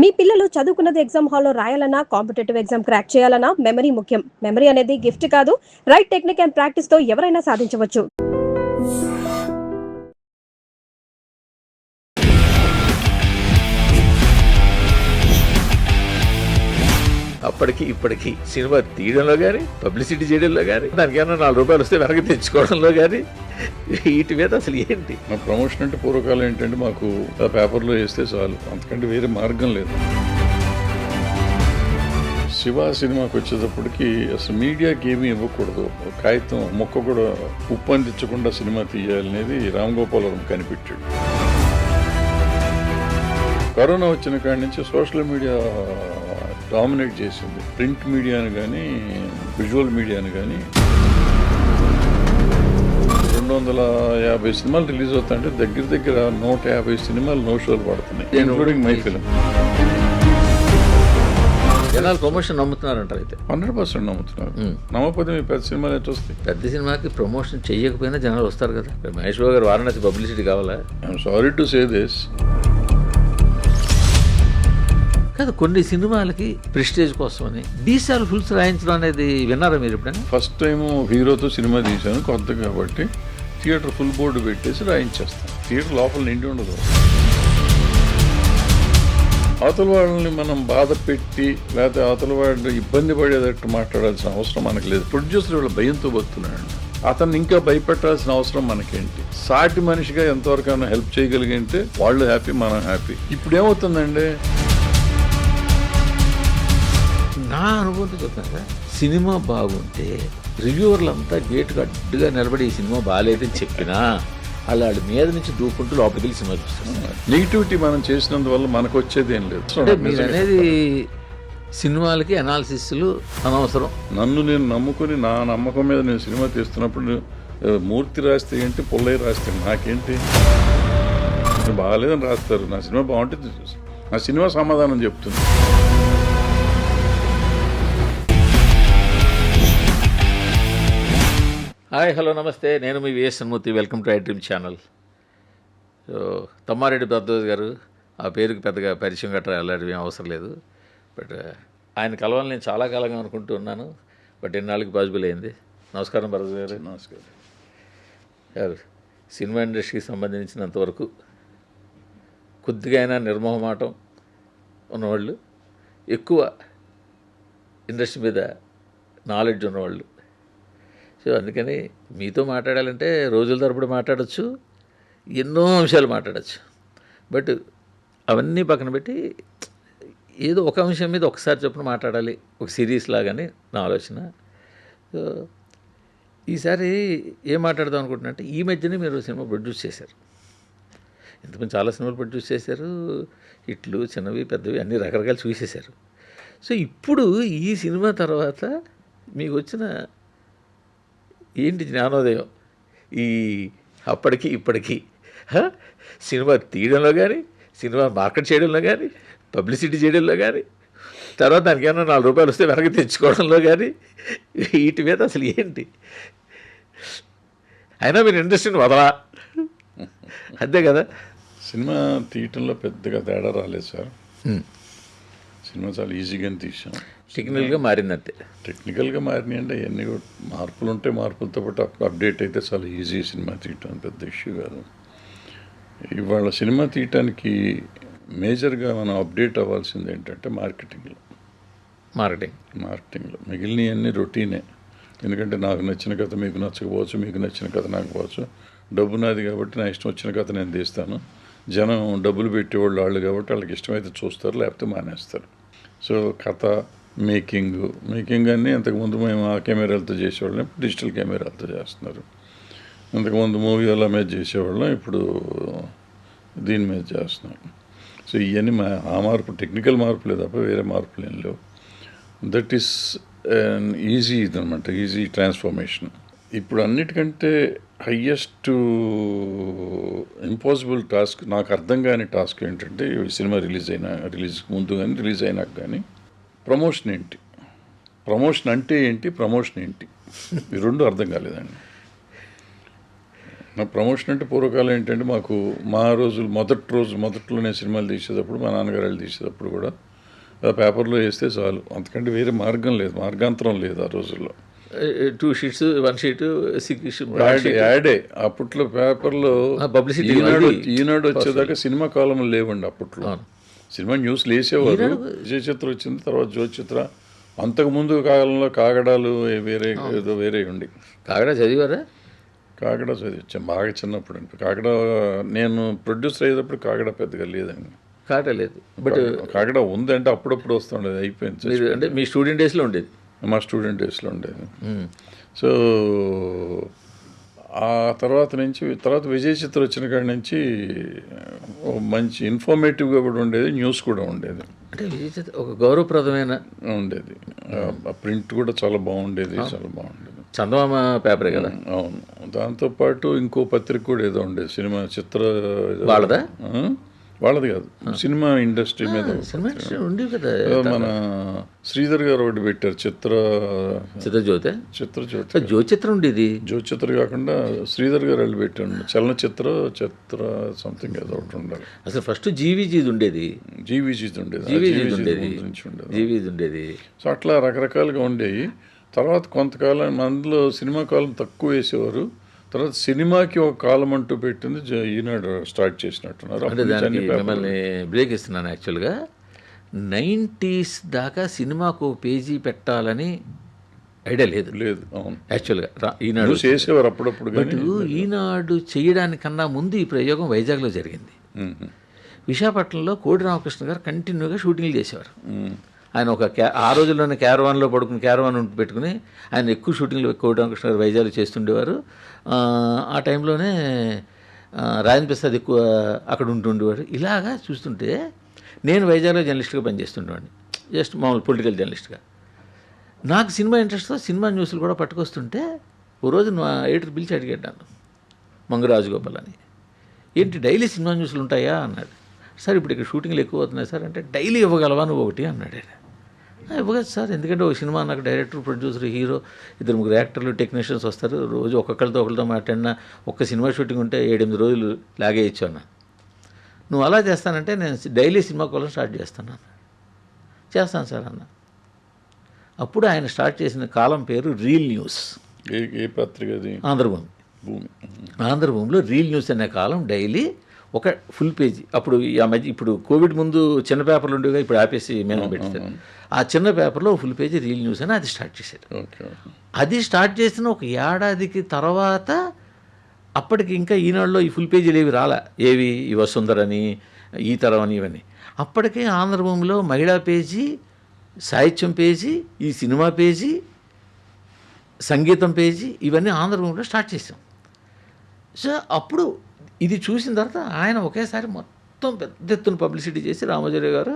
మీ పిల్లలు చదువుకున్నది ఎగ్జామ్ హాల్లో రాయాలన్నా, కాంపిటేటివ్ ఎగ్జామ్ క్రాక్ చేయాలన్నా మెమరీ ముఖ్యం. మెమరీ అనేది గిఫ్ట్ కాదు, రైట్ టెక్నిక్ అండ్ ప్రాక్టీస్ తో ఎవరైనా సాధించవచ్చు. అప్పటికి ఇప్పటికి సినిమా తీయడంలో కానీ, పబ్లిసిటీ చేయడంలో కానీ, దానికి ఏమన్నా ₹4 వస్తే వెనక్కి తెచ్చుకోవడంలో కానీ, వీటి మీద అసలు ఏంటి? మా ప్రమోషన్ అంటే పూర్వకాలం ఏంటంటే మాకు పేపర్లో వేస్తే చాలు, అంతకంటే వేరే మార్గం లేదు. శివ సినిమాకి వచ్చేటప్పటికి అసలు మీడియాకి ఏమీ ఇవ్వకూడదు, కాగితం మొక్క కూడా ఉప్పు అందించకుండా సినిమా తీయాలనేది రామ్ గోపాల్ వర్మ కనిపెట్టాడు. కరోనా వచ్చిన కాడి నుంచి సోషల్ మీడియా డామినేట్ చేసింది, ప్రింట్ మీడియాను కానీ విజువల్ మీడియాను కానీ. 250 సినిమాలు రిలీజ్ అవుతాయంటే దగ్గర దగ్గర 150 సినిమాలు నో షోలు పడుతున్నాయి, ఇంక్లూడింగ్ మై ఫిల్మ్. జనాలు ప్రమోషన్ నమ్ముతున్నారంటారు. అయితే 100% నమ్ముతున్నారు. నమ్మకపోతే మీ పెద్ద సినిమాలు ఎట్లా వస్తాయి? పెద్ద సినిమాకి ప్రమోషన్ చేయకపోయినా జనాలు వస్తారు కదా. మహేష్ బాబు గారు వారణాసి పబ్లిసిటీ కావాలా? I'm sorry to say this. కాదు, కొన్ని సినిమాలకి ప్రెస్టేజ్ కోసమని డీసాల్ ఫుల్స్ రాయించడం అనేది విన్నారా మీరు ఎప్పుడైనా? ఫస్ట్ టైం హీరోతో సినిమా తీశాను, కొత్త కాబట్టి థియేటర్ ఫుల్ బోర్డు పెట్టేసి రాయించేస్తాను. థియేటర్ లోపల నిండి ఉండదు. అవతల వాళ్ళని మనం బాధ పెట్టి లేకపోతే అవతల వాళ్ళు ఇబ్బంది పడేటట్టు మాట్లాడాల్సిన అవసరం మనకు లేదు. ప్రొడ్యూసర్ వీళ్ళ భయంతో బతున్నాడు, అతన్ని ఇంకా భయపెట్టాల్సిన అవసరం మనకేంటి? సాటి మనిషిగా ఎంతవరకైనా హెల్ప్ చేయగలిగితే వాళ్ళు హ్యాపీ, మనం హ్యాపీ. ఇప్పుడు ఏమవుతుందండి, నా అనుభూతి చెప్తాను, సినిమా బాగుంటే రివ్యూవర్లంతా గేటుకు అడ్డుగా నిలబడి ఈ సినిమా బాగాలేదని చెప్పినా వాళ్ళ మీద నుంచి దూకుంటూ లోపలికి వెళ్ళి సినిమా చూస్తారు. నెగిటివిటీ మనం చేసినందువల్ల మనకు వచ్చేది ఏం లేదు. అంటే మీరు అనేది సినిమాలకి అనాలిసిస్లు అనవసరం. నన్ను నేను నమ్ముకుని నా నమ్మకం మీద నేను సినిమా తీస్తున్నప్పుడు మూర్తి రాస్తే ఏంటి, పుల్లయ్య రాస్తే నాకేంటి? బాగాలేదని రాస్తారు, నా సినిమా బాగుంటే నా సినిమా సమాధానం చెప్తుంది. హాయ్, హలో, నమస్తే. నేను మీ VS Murthy. Welcome to iDream channel. So Tammareddy Bharadwaj గారు, ఆ పేరుకి పెద్దగా పరిచయం గట్రా అలాంటివి ఏం అవసరం లేదు. బట్ ఆయన కలవాలని నేను చాలా కాలంగా అనుకుంటూ ఉన్నాను. బట్ ఎన్నాళ్ళకి పాసిబుల్ అయింది. నమస్కారం భరద్వాజ్ గారు. నమస్కారం గారు. సినిమా ఇండస్ట్రీకి సంబంధించినంతవరకు కొద్దిగా అయినా నిర్మోహమాటం ఉన్నవాళ్ళు, ఎక్కువ ఇండస్ట్రీ మీద నాలెడ్జ్ ఉన్నవాళ్ళు. సో అందుకని మీతో మాట్లాడాలంటే రోజుల తరపుడు మాట్లాడచ్చు, ఎన్నో అంశాలు మాట్లాడచ్చు. బట్ అవన్నీ పక్కన పెట్టి ఏదో ఒక అంశం మీద ఒకసారి చొప్పున మాట్లాడాలి, ఒక సిరీస్ లాగానే నా ఆలోచన. సో ఈసారి ఏం మాట్లాడదాం అనుకుంటున్నా అంటే, ఈ మధ్యనే మీరు సినిమా ప్రొడ్యూస్ చేశారు. ఇంతకుముందు చాలా సినిమాలు ప్రొడ్యూస్ చేశారు, హిట్లు, చిన్నవి, పెద్దవి అన్ని రకరకాలు చూసేశారు. సో ఇప్పుడు ఈ సినిమా తర్వాత మీకు వచ్చిన ఏంటి జ్ఞానోదయం? ఈ అప్పటికి ఇప్పటికి సినిమా తీయడంలో కానీ, సినిమా మార్కెట్ చేయడంలో కానీ, పబ్లిసిటీ చేయడంలో కానీ, తర్వాత దానికి ఏమన్నా ₹4 వస్తే వెనక్కి తెచ్చుకోవడంలో కానీ, వీటి మీద అసలు ఏంటి? అయినా మీరు ఇండస్ట్రీని వదలా, అంతే కదా. సినిమా తీయటంలో పెద్దగా తేడా రాలేదు సార్. సినిమా చాలా ఈజీగానే తీసాం. టెక్నికల్గా మారిందంతే. టెక్నికల్గా మారినాయి అంటే అవన్నీ కూడా మార్పులు ఉంటే మార్పులతో పాటు అప్డేట్ అయితే చాలా ఈజీ సినిమా తీయటం పెద్ద ఇష్యూ కాదు. ఇవాళ సినిమా తీయటానికి మేజర్గా మనం అప్డేట్ అవ్వాల్సింది ఏంటంటే మార్కెటింగ్లో. మిగిలినవన్నీ రొటీనే. ఎందుకంటే నాకు నచ్చిన కథ మీకు నచ్చకపోవచ్చు, మీకు నచ్చిన కథ నాకు పోవచ్చు. డబ్బు నాది కాబట్టి నా ఇష్టం వచ్చిన కథ నేను తీస్తాను. జనం డబ్బులు పెట్టేవాళ్ళు వాళ్ళు కాబట్టి వాళ్ళకి ఇష్టమైతే చూస్తారు, లేకపోతే మానేస్తారు. సో కథ, మేకింగ్ అన్నీ అంతకుముందు మేము ఆ కెమెరాలతో చేసేవాళ్ళం, ఇప్పుడు డిజిటల్ కెమెరాలతో చేస్తున్నారు. అంతకుముందు మూవీ వాళ్ళ మీద చేసేవాళ్ళం, ఇప్పుడు దీని మీద చేస్తున్నాం. సో ఇవన్నీ ఆ మార్పు, టెక్నికల్ మార్పులే తప్ప వేరే మార్పులు ఏం లేవు. దట్ ఈస్ ఈజీ ఇదనమాట, ఈజీ ట్రాన్స్ఫర్మేషన్. ఇప్పుడు అన్నిటికంటే హయ్యెస్ట్ ఇంపాసిబుల్ టాస్క్, నాకు అర్థం కాని టాస్క్ ఏంటంటే, సినిమా రిలీజ్ ముందు కానీ రిలీజ్ అయినాక కానీ ప్రమోషన్ ఏంటి, ప్రమోషన్ అంటే ఏంటి, ప్రమోషన్ ఏంటి, ఈ రెండు అర్థం కాలేదండి. నా ప్రమోషన్ అంటే పూర్వకాలం ఏంటంటే మాకు మా రోజులు మొదట్లో నేను సినిమాలు తీసేటప్పుడు మా నాన్నగారు వెళ్ళి తీసేటప్పుడు కూడా ఆ పేపర్లో వేస్తే చాలు, అంతకంటే వేరే మార్గాంతరం లేదు ఆ రోజుల్లో. 2 sheets 1 sheet 6 యాడే అప్పట్లో పేపర్లో పబ్లిసిటీ ఈనాడు వచ్చేదాకా సినిమా కాలంలో లేవండి అప్పట్లో. సినిమా న్యూస్లు వేసేవారు. విజయ చిత్ర వచ్చింది, తర్వాత జ్యోతిచిత్ర. అంతకుముందు కాలంలో కాగడాలు వేరే ఉండి. కాగడా చదివారా? కాగడా చదివించాం బాగా చిన్నప్పుడు అండి. కాగడా నేను ప్రొడ్యూసర్ అయ్యేటప్పుడు కాగడా పెద్దగా లేదండి. కాగడా లేదు, బట్ కాగడా ఉందంటే అప్పుడప్పుడు వస్తుండేది, అయిపోయింది. అంటే మీ స్టూడెంట్ డేస్లో ఉండేది? మా స్టూడెంట్ డేస్లో ఉండేది. సో ఆ తర్వాత విజయ చిత్ర వచ్చిన కాడి నుంచి మంచి ఇన్ఫర్మేటివ్గా కూడా ఉండేది, న్యూస్ కూడా ఉండేది. అంటే విజయ చిత్ర ఒక గౌరవప్రదమైన ఉండేది. ప్రింట్ కూడా చాలా బాగుండేది. చందమామ పేపరే కదా. అవును. దాంతోపాటు ఇంకో పత్రిక కూడా ఏదో ఉండేది, సినిమా చిత్ర వాళ్ళదా? వాళ్ళది కాదు, సినిమా ఇండస్ట్రీ మీద ఉండేవి కదా. మన శ్రీధర్ గారు ఒకటి పెట్టారు, చిత్రజ్యోతి. జ్యోతిచిత్రం ఉండేది. జ్యోతిచిత్ర కాకుండా శ్రీధర్ గారు వెళ్ళి పెట్టాడు, చలనచిత్ర సంథింగ్ ఏదో ఒకటి ఉండాలి. అసలు ఫస్ట్ జీవీజీది ఉండేది. ఉండేది. సో అట్లా రకరకాలుగా ఉండేవి. తర్వాత కొంతకాలం అందులో సినిమా కాలం తక్కువ వేసేవారు. తర్వాత సినిమాకి ఒక కాలం అంటూ పెట్టింది ఈనాడు స్టార్ట్ చేసినట్టున్నారు. అంటే దానికి మిమ్మల్ని బ్రేక్ ఇస్తున్నాను. యాక్చువల్గా 90s దాకా సినిమాకు ఒక పేజీ పెట్టాలని ఐడియా లేదు. అవును. యాక్చువల్గా ఈనాడు చేసేవారు అప్పుడప్పుడు. బట్ ఈనాడు చేయడానికన్నా ముందు ఈ ప్రయోగం వైజాగ్లో జరిగింది. విశాఖపట్నంలో కోడి రామకృష్ణ గారు కంటిన్యూగా షూటింగ్లు చేసేవారు. ఆయన ఆ రోజుల్లోనే క్యారవాన్లో క్యారవాన్ పెట్టుకుని ఆయన ఎక్కువ షూటింగ్లు కోడి రామకృష్ణ గారు వైజాగ్లో చేస్తుండేవారు. ఆ టైంలోనే రాజేంద్ర ప్రసాద్ ఎక్కువ అక్కడ ఉంటుండేవాడు. ఇలాగా చూస్తుంటే నేను వైజాగ్లో జర్నలిస్ట్గా పనిచేస్తుండేవాడిని, జస్ట్ మామూలు పొలిటికల్ జర్నలిస్ట్గా. నాకు సినిమా ఇంట్రెస్ట్తో సినిమా న్యూస్లు కూడా పట్టుకొస్తుంటే ఓ రోజు నా ఎడిటర్ పిలిచి అడిగాను, మంగు రాజగోపాల్ అని, ఏంటి డైలీ సినిమా న్యూస్లు ఉంటాయా అన్నాడు. సార్ ఇప్పుడు ఇక్కడ షూటింగ్లు ఎక్కువ అవుతున్నాయి సార్ అంటే, డైలీ ఇవ్వగలవా నువ్వు ఒకటి అన్నాడు. ఇవ్వగలదు సార్, ఎందుకంటే ఒక సినిమా నాకు డైరెక్టర్, ప్రొడ్యూసర్, హీరో, 2-3 యాక్టర్లు, టెక్నీషియన్స్ వస్తారు, రోజు ఒకరితో మాట్లాడినా ఒక్క సినిమా షూటింగ్ ఉంటే 7-8 రోజులు లాగేయచ్చు అన్న. నువ్వు అలా చేస్తానంటే నేను డైలీ సినిమా కోసం స్టార్ట్ చేస్తాను సార్ అన్న. అప్పుడు ఆయన స్టార్ట్ చేసిన కాలం పేరు రీల్ న్యూస్. ఏ పత్రిక? ఆంధ్రభూమిలో రీల్ న్యూస్ అనే కాలం డైలీ ఒక ఫుల్ పేజీ. అప్పుడు ఇప్పుడు కోవిడ్ ముందు చిన్న పేపర్లు ఉండేవి, ఇప్పుడు ఆపేసి మేము పెట్టారు. ఆ చిన్న పేపర్లో ఫుల్ పేజీ రీల్ న్యూస్ అని అది స్టార్ట్ చేశారు. అది స్టార్ట్ చేసిన ఒక ఏడాదికి తర్వాత అప్పటికి ఇంకా ఈనాడులో ఈ ఫుల్ పేజీలు ఏవి రాలా, ఏవి ఈ వసుంధరని, ఈ తరం అని, ఇవన్నీ. అప్పటికే ఆంధ్రభూమిలో మహిళా పేజీ, సాహిత్యం పేజీ, ఈ సినిమా పేజీ, సంగీతం పేజీ, ఇవన్నీ ఆంధ్రభూమిలో స్టార్ట్ చేసాం. సో అప్పుడు ఇది చూసిన తర్వాత ఆయన ఒకేసారి మొత్తం పెద్ద ఎత్తున పబ్లిసిటీ చేసి రామోజీరావు గారు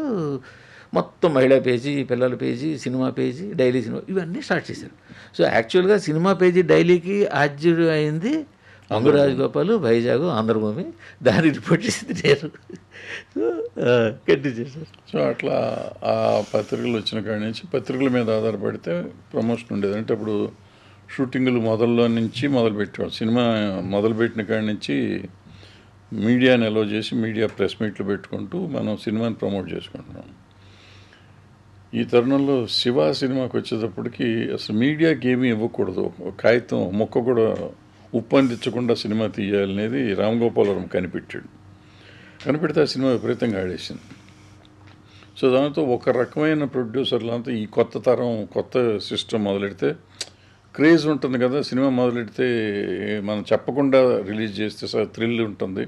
మొత్తం మహిళా పేజీ, పిల్లల page, cinema page, daily cinema, ఇవన్నీ స్టార్ట్ చేశారు. సో యాక్చువల్గా సినిమా పేజీ డైలీకి ఆద్యుడు అయింది మంగు రాజగోపాల్, వైజాగ్, ఆంధ్రభూమి. దాన్ని రిపోర్ట్ చేసింది నేను. కంటిన్యూ చేశారు. సో అట్లా ఆ పత్రికలు వచ్చిన కాడి నుంచి పత్రికల మీద ఆధారపడితే ప్రమోషన్ ఉండేది. అంటే అప్పుడు షూటింగులు మొదల్లో నుంచి మొదలుపెట్టేవాడు. సినిమా మొదలుపెట్టిన కాడి నుంచి మీడియాని అలో చేసి మీడియా ప్రెస్ మీట్లు పెట్టుకుంటూ మనం సినిమాని ప్రమోట్ చేసుకుంటున్నాం. ఈ తరుణంలో శివ సినిమాకి వచ్చేటప్పటికి అసలు మీడియాకి ఏమీ ఇవ్వకూడదు, కాగితం మొక్క కూడా ఉప్పందించకుండా సినిమా తీయాలనేది రామ్ గోపాలవరం కనిపెడితే ఆ సినిమా విపరీతంగా ఆడేసింది. సో దాంతో ఒక రకమైన ప్రొడ్యూసర్లంతా ఈ కొత్త తరం కొత్త సిస్టమ్ మొదలెడితే క్రేజ్ ఉంటుంది కదా, సినిమా మొదలెడితే మనం చెప్పకుండా రిలీజ్ చేస్తే థ్రిల్ ఉంటుంది,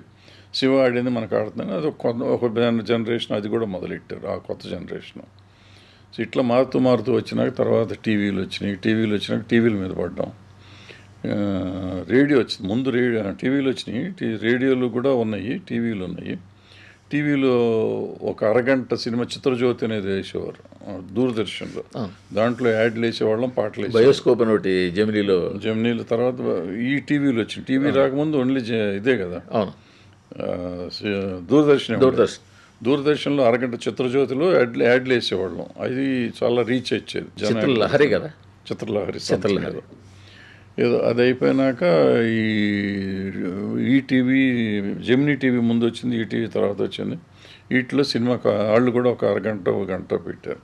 శివ ఆడింది మనకు ఆడుతుంది, అది ఒక జనరేషన్ అది కూడా మొదలెట్టారు, ఆ కొత్త జనరేషన్. సో ఇట్లా మారుతూ వచ్చినాక తర్వాత టీవీలు వచ్చినాక టీవీల మీద పడ్డాం. రేడియో వచ్చింది, ముందు టీవీలు వచ్చినాయి, రేడియోలు కూడా ఉన్నాయి, టీవీలు ఉన్నాయి. టీవీలో ఒక అరగంట సినిమా చిత్రజ్యోతి అనేది వేసేవారు దూరదర్శన్లో. దాంట్లో యాడ్లు వేసేవాళ్ళం, పాటలు వేసేవాళ్ళం. బయోస్కోప్ అని ఒకటి జెమినీలో తర్వాత ఈ టీవీలు వచ్చింది. టీవీ రాకముందు ఓన్లీ ఇదే కదా, దూరదర్శన్లో అరగంట చిత్రజ్యోతిలో యాడ్లు వేసేవాళ్ళం. అది చాలా రీచ్ వచ్చేది. చిత్రలహరి కదా, చిత్రలహరి ఏదో అది అయిపోయినాక ఈ ఈటీవీ, జెమినీ టీవీ ముందు వచ్చింది, ఈటీవీ తర్వాత వచ్చింది. వీటిలో సినిమా వాళ్ళు కూడా ఒక అరగంట ఒక గంట పెట్టారు.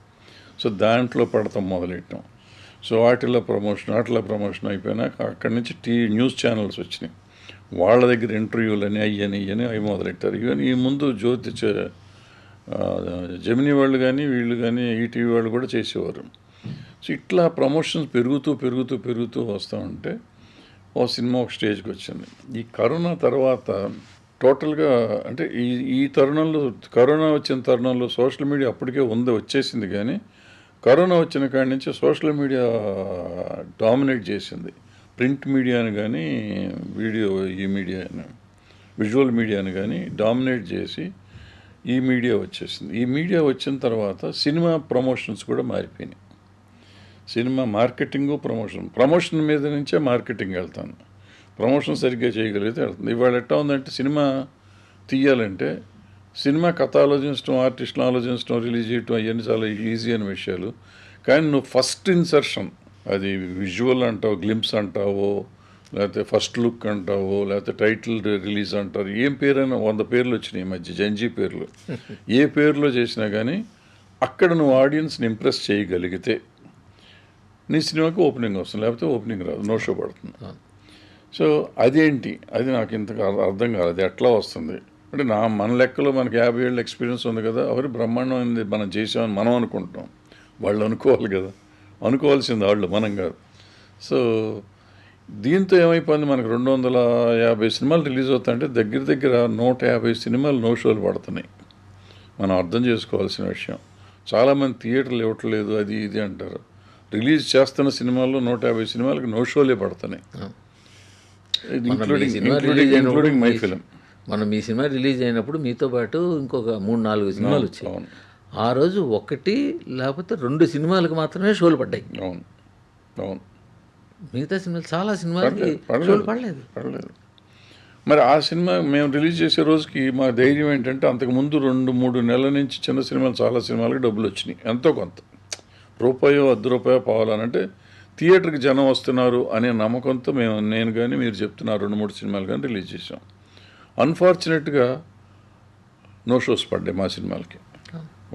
సో దాంట్లో పడతాం మొదలెట్టాం. సో వాటిలో ప్రమోషన్ అయిపోయినాక అక్కడి నుంచి న్యూస్ ఛానల్స్ వచ్చినాయి. వాళ్ళ దగ్గర ఇంటర్వ్యూలని అవి మొదలెట్టారు. ఇవన్నీ ఈ ముందు జెమినీ వాళ్ళు కానీ వీళ్ళు కానీ ఈటీవీ వాళ్ళు కూడా చేసేవారు. సో ఇట్లా ప్రమోషన్స్ పెరుగుతూ వస్తూ ఉంటే ఓ సినిమా ఒక స్టేజ్కి వచ్చింది. ఈ కరోనా తర్వాత టోటల్గా అంటే ఈ కరోనా వచ్చిన తరుణంలో సోషల్ మీడియా అప్పటికే వచ్చేసింది, కానీ కరోనా వచ్చిన కాడి నుంచి సోషల్ మీడియా డామినేట్ చేసింది. ప్రింట్ మీడియాని కానీ విజువల్ మీడియాని కానీ డామినేట్ చేసి ఈ మీడియా వచ్చేసింది. ఈ మీడియా వచ్చిన తర్వాత సినిమా ప్రమోషన్స్ కూడా మారిపోయినాయి. సినిమా ప్రమోషన్ మీద నుంచే మార్కెటింగ్ వెళ్తాను. ప్రమోషన్ సరిగ్గా చేయగలిగితే వెళ్తుంది. ఇవాళ ఎట్టా ఉందంటే సినిమా తీయాలంటే సినిమా కథ ఆలోచించడం, ఆర్టిస్టులు ఆలోచించడం, రిలీజ్ చేయటం అవన్నీ చాలా ఈజీ అయిన విషయాలు. కానీ నువ్వు ఫస్ట్ ఇన్సర్షన్, అది విజువల్ అంటావు, గ్లింప్స్ అంటావో, లేకపోతే ఫస్ట్ లుక్ అంటావో, లేకపోతే టైటిల్ రిలీజ్ అంటారు, ఏం పేరైనా 100 పేర్లు వచ్చినాయి ఈ మధ్య, జంజీ పేర్లు. ఏ పేరులో చేసినా కానీ అక్కడ నువ్వు ఆడియన్స్ని ఇంప్రెస్ చేయగలిగితే నీ సినిమాకి ఓపెనింగ్ వస్తుంది, లేకపోతే ఓపెనింగ్ రాదు, నో షో పడుతుంది. సో అదేంటి, అది నాకు ఇంతగా అర్థం కాలేదు. అది ఎట్లా వస్తుంది అంటే మన లెక్కలో మనకి 50 ఏళ్ళ ఎక్స్పీరియన్స్ ఉంది కదా, ఎవరు బ్రహ్మాండమైంది మనం చేసామని మనం అనుకుంటాం. వాళ్ళు అనుకోవాలి కదా, అనుకోవాల్సింది వాళ్ళు, మనం కాదు. సో దీంతో ఏమైపోయింది, మనకు 250 సినిమాలు రిలీజ్ అవుతాయంటే దగ్గర 150 సినిమాలు నో షోలు పడుతున్నాయి. మనం అర్థం చేసుకోవాల్సిన విషయం. చాలామంది థియేటర్లు ఇవ్వట్లేదు అది ఇది అంటారు. రిలీజ్ చేస్తున్న సినిమాల్లో 150 సినిమాలకు నో షోలే పడుతున్నాయి, ఇంక్లూడింగ్ మై ఫిలిం. మనం మీ సినిమా రిలీజ్ అయినప్పుడు మీతో పాటు ఇంకొక 3-4 సినిమాలు వచ్చాయి. ఆ రోజు 1 లేకపోతే 2 సినిమాలకు మాత్రమే షోలు పడ్డాయి. అవును. మిగతా సినిమాలు చాలా సినిమాలకి షోలు పడలేదు. మరి ఆ సినిమా మేము రిలీజ్ చేసే రోజుకి మా ధైర్యం ఏంటంటే అంతకుముందు 2-3 నెలల నుంచి చిన్న సినిమాలు చాలా సినిమాలకి డబ్బులు వచ్చినాయి, ఎంతో కొంత, రూపాయో ₹10 పోవాలనంటే థియేటర్కి జనం వస్తున్నారు అనే నమ్మకంతో నేను కానీ మీరు చెప్తున్న 2-3 సినిమాలు కానీ రిలీజ్ చేసాం. అన్ఫార్చునేట్గా నో షోస్ పడ్డాయి మా సినిమాలకి.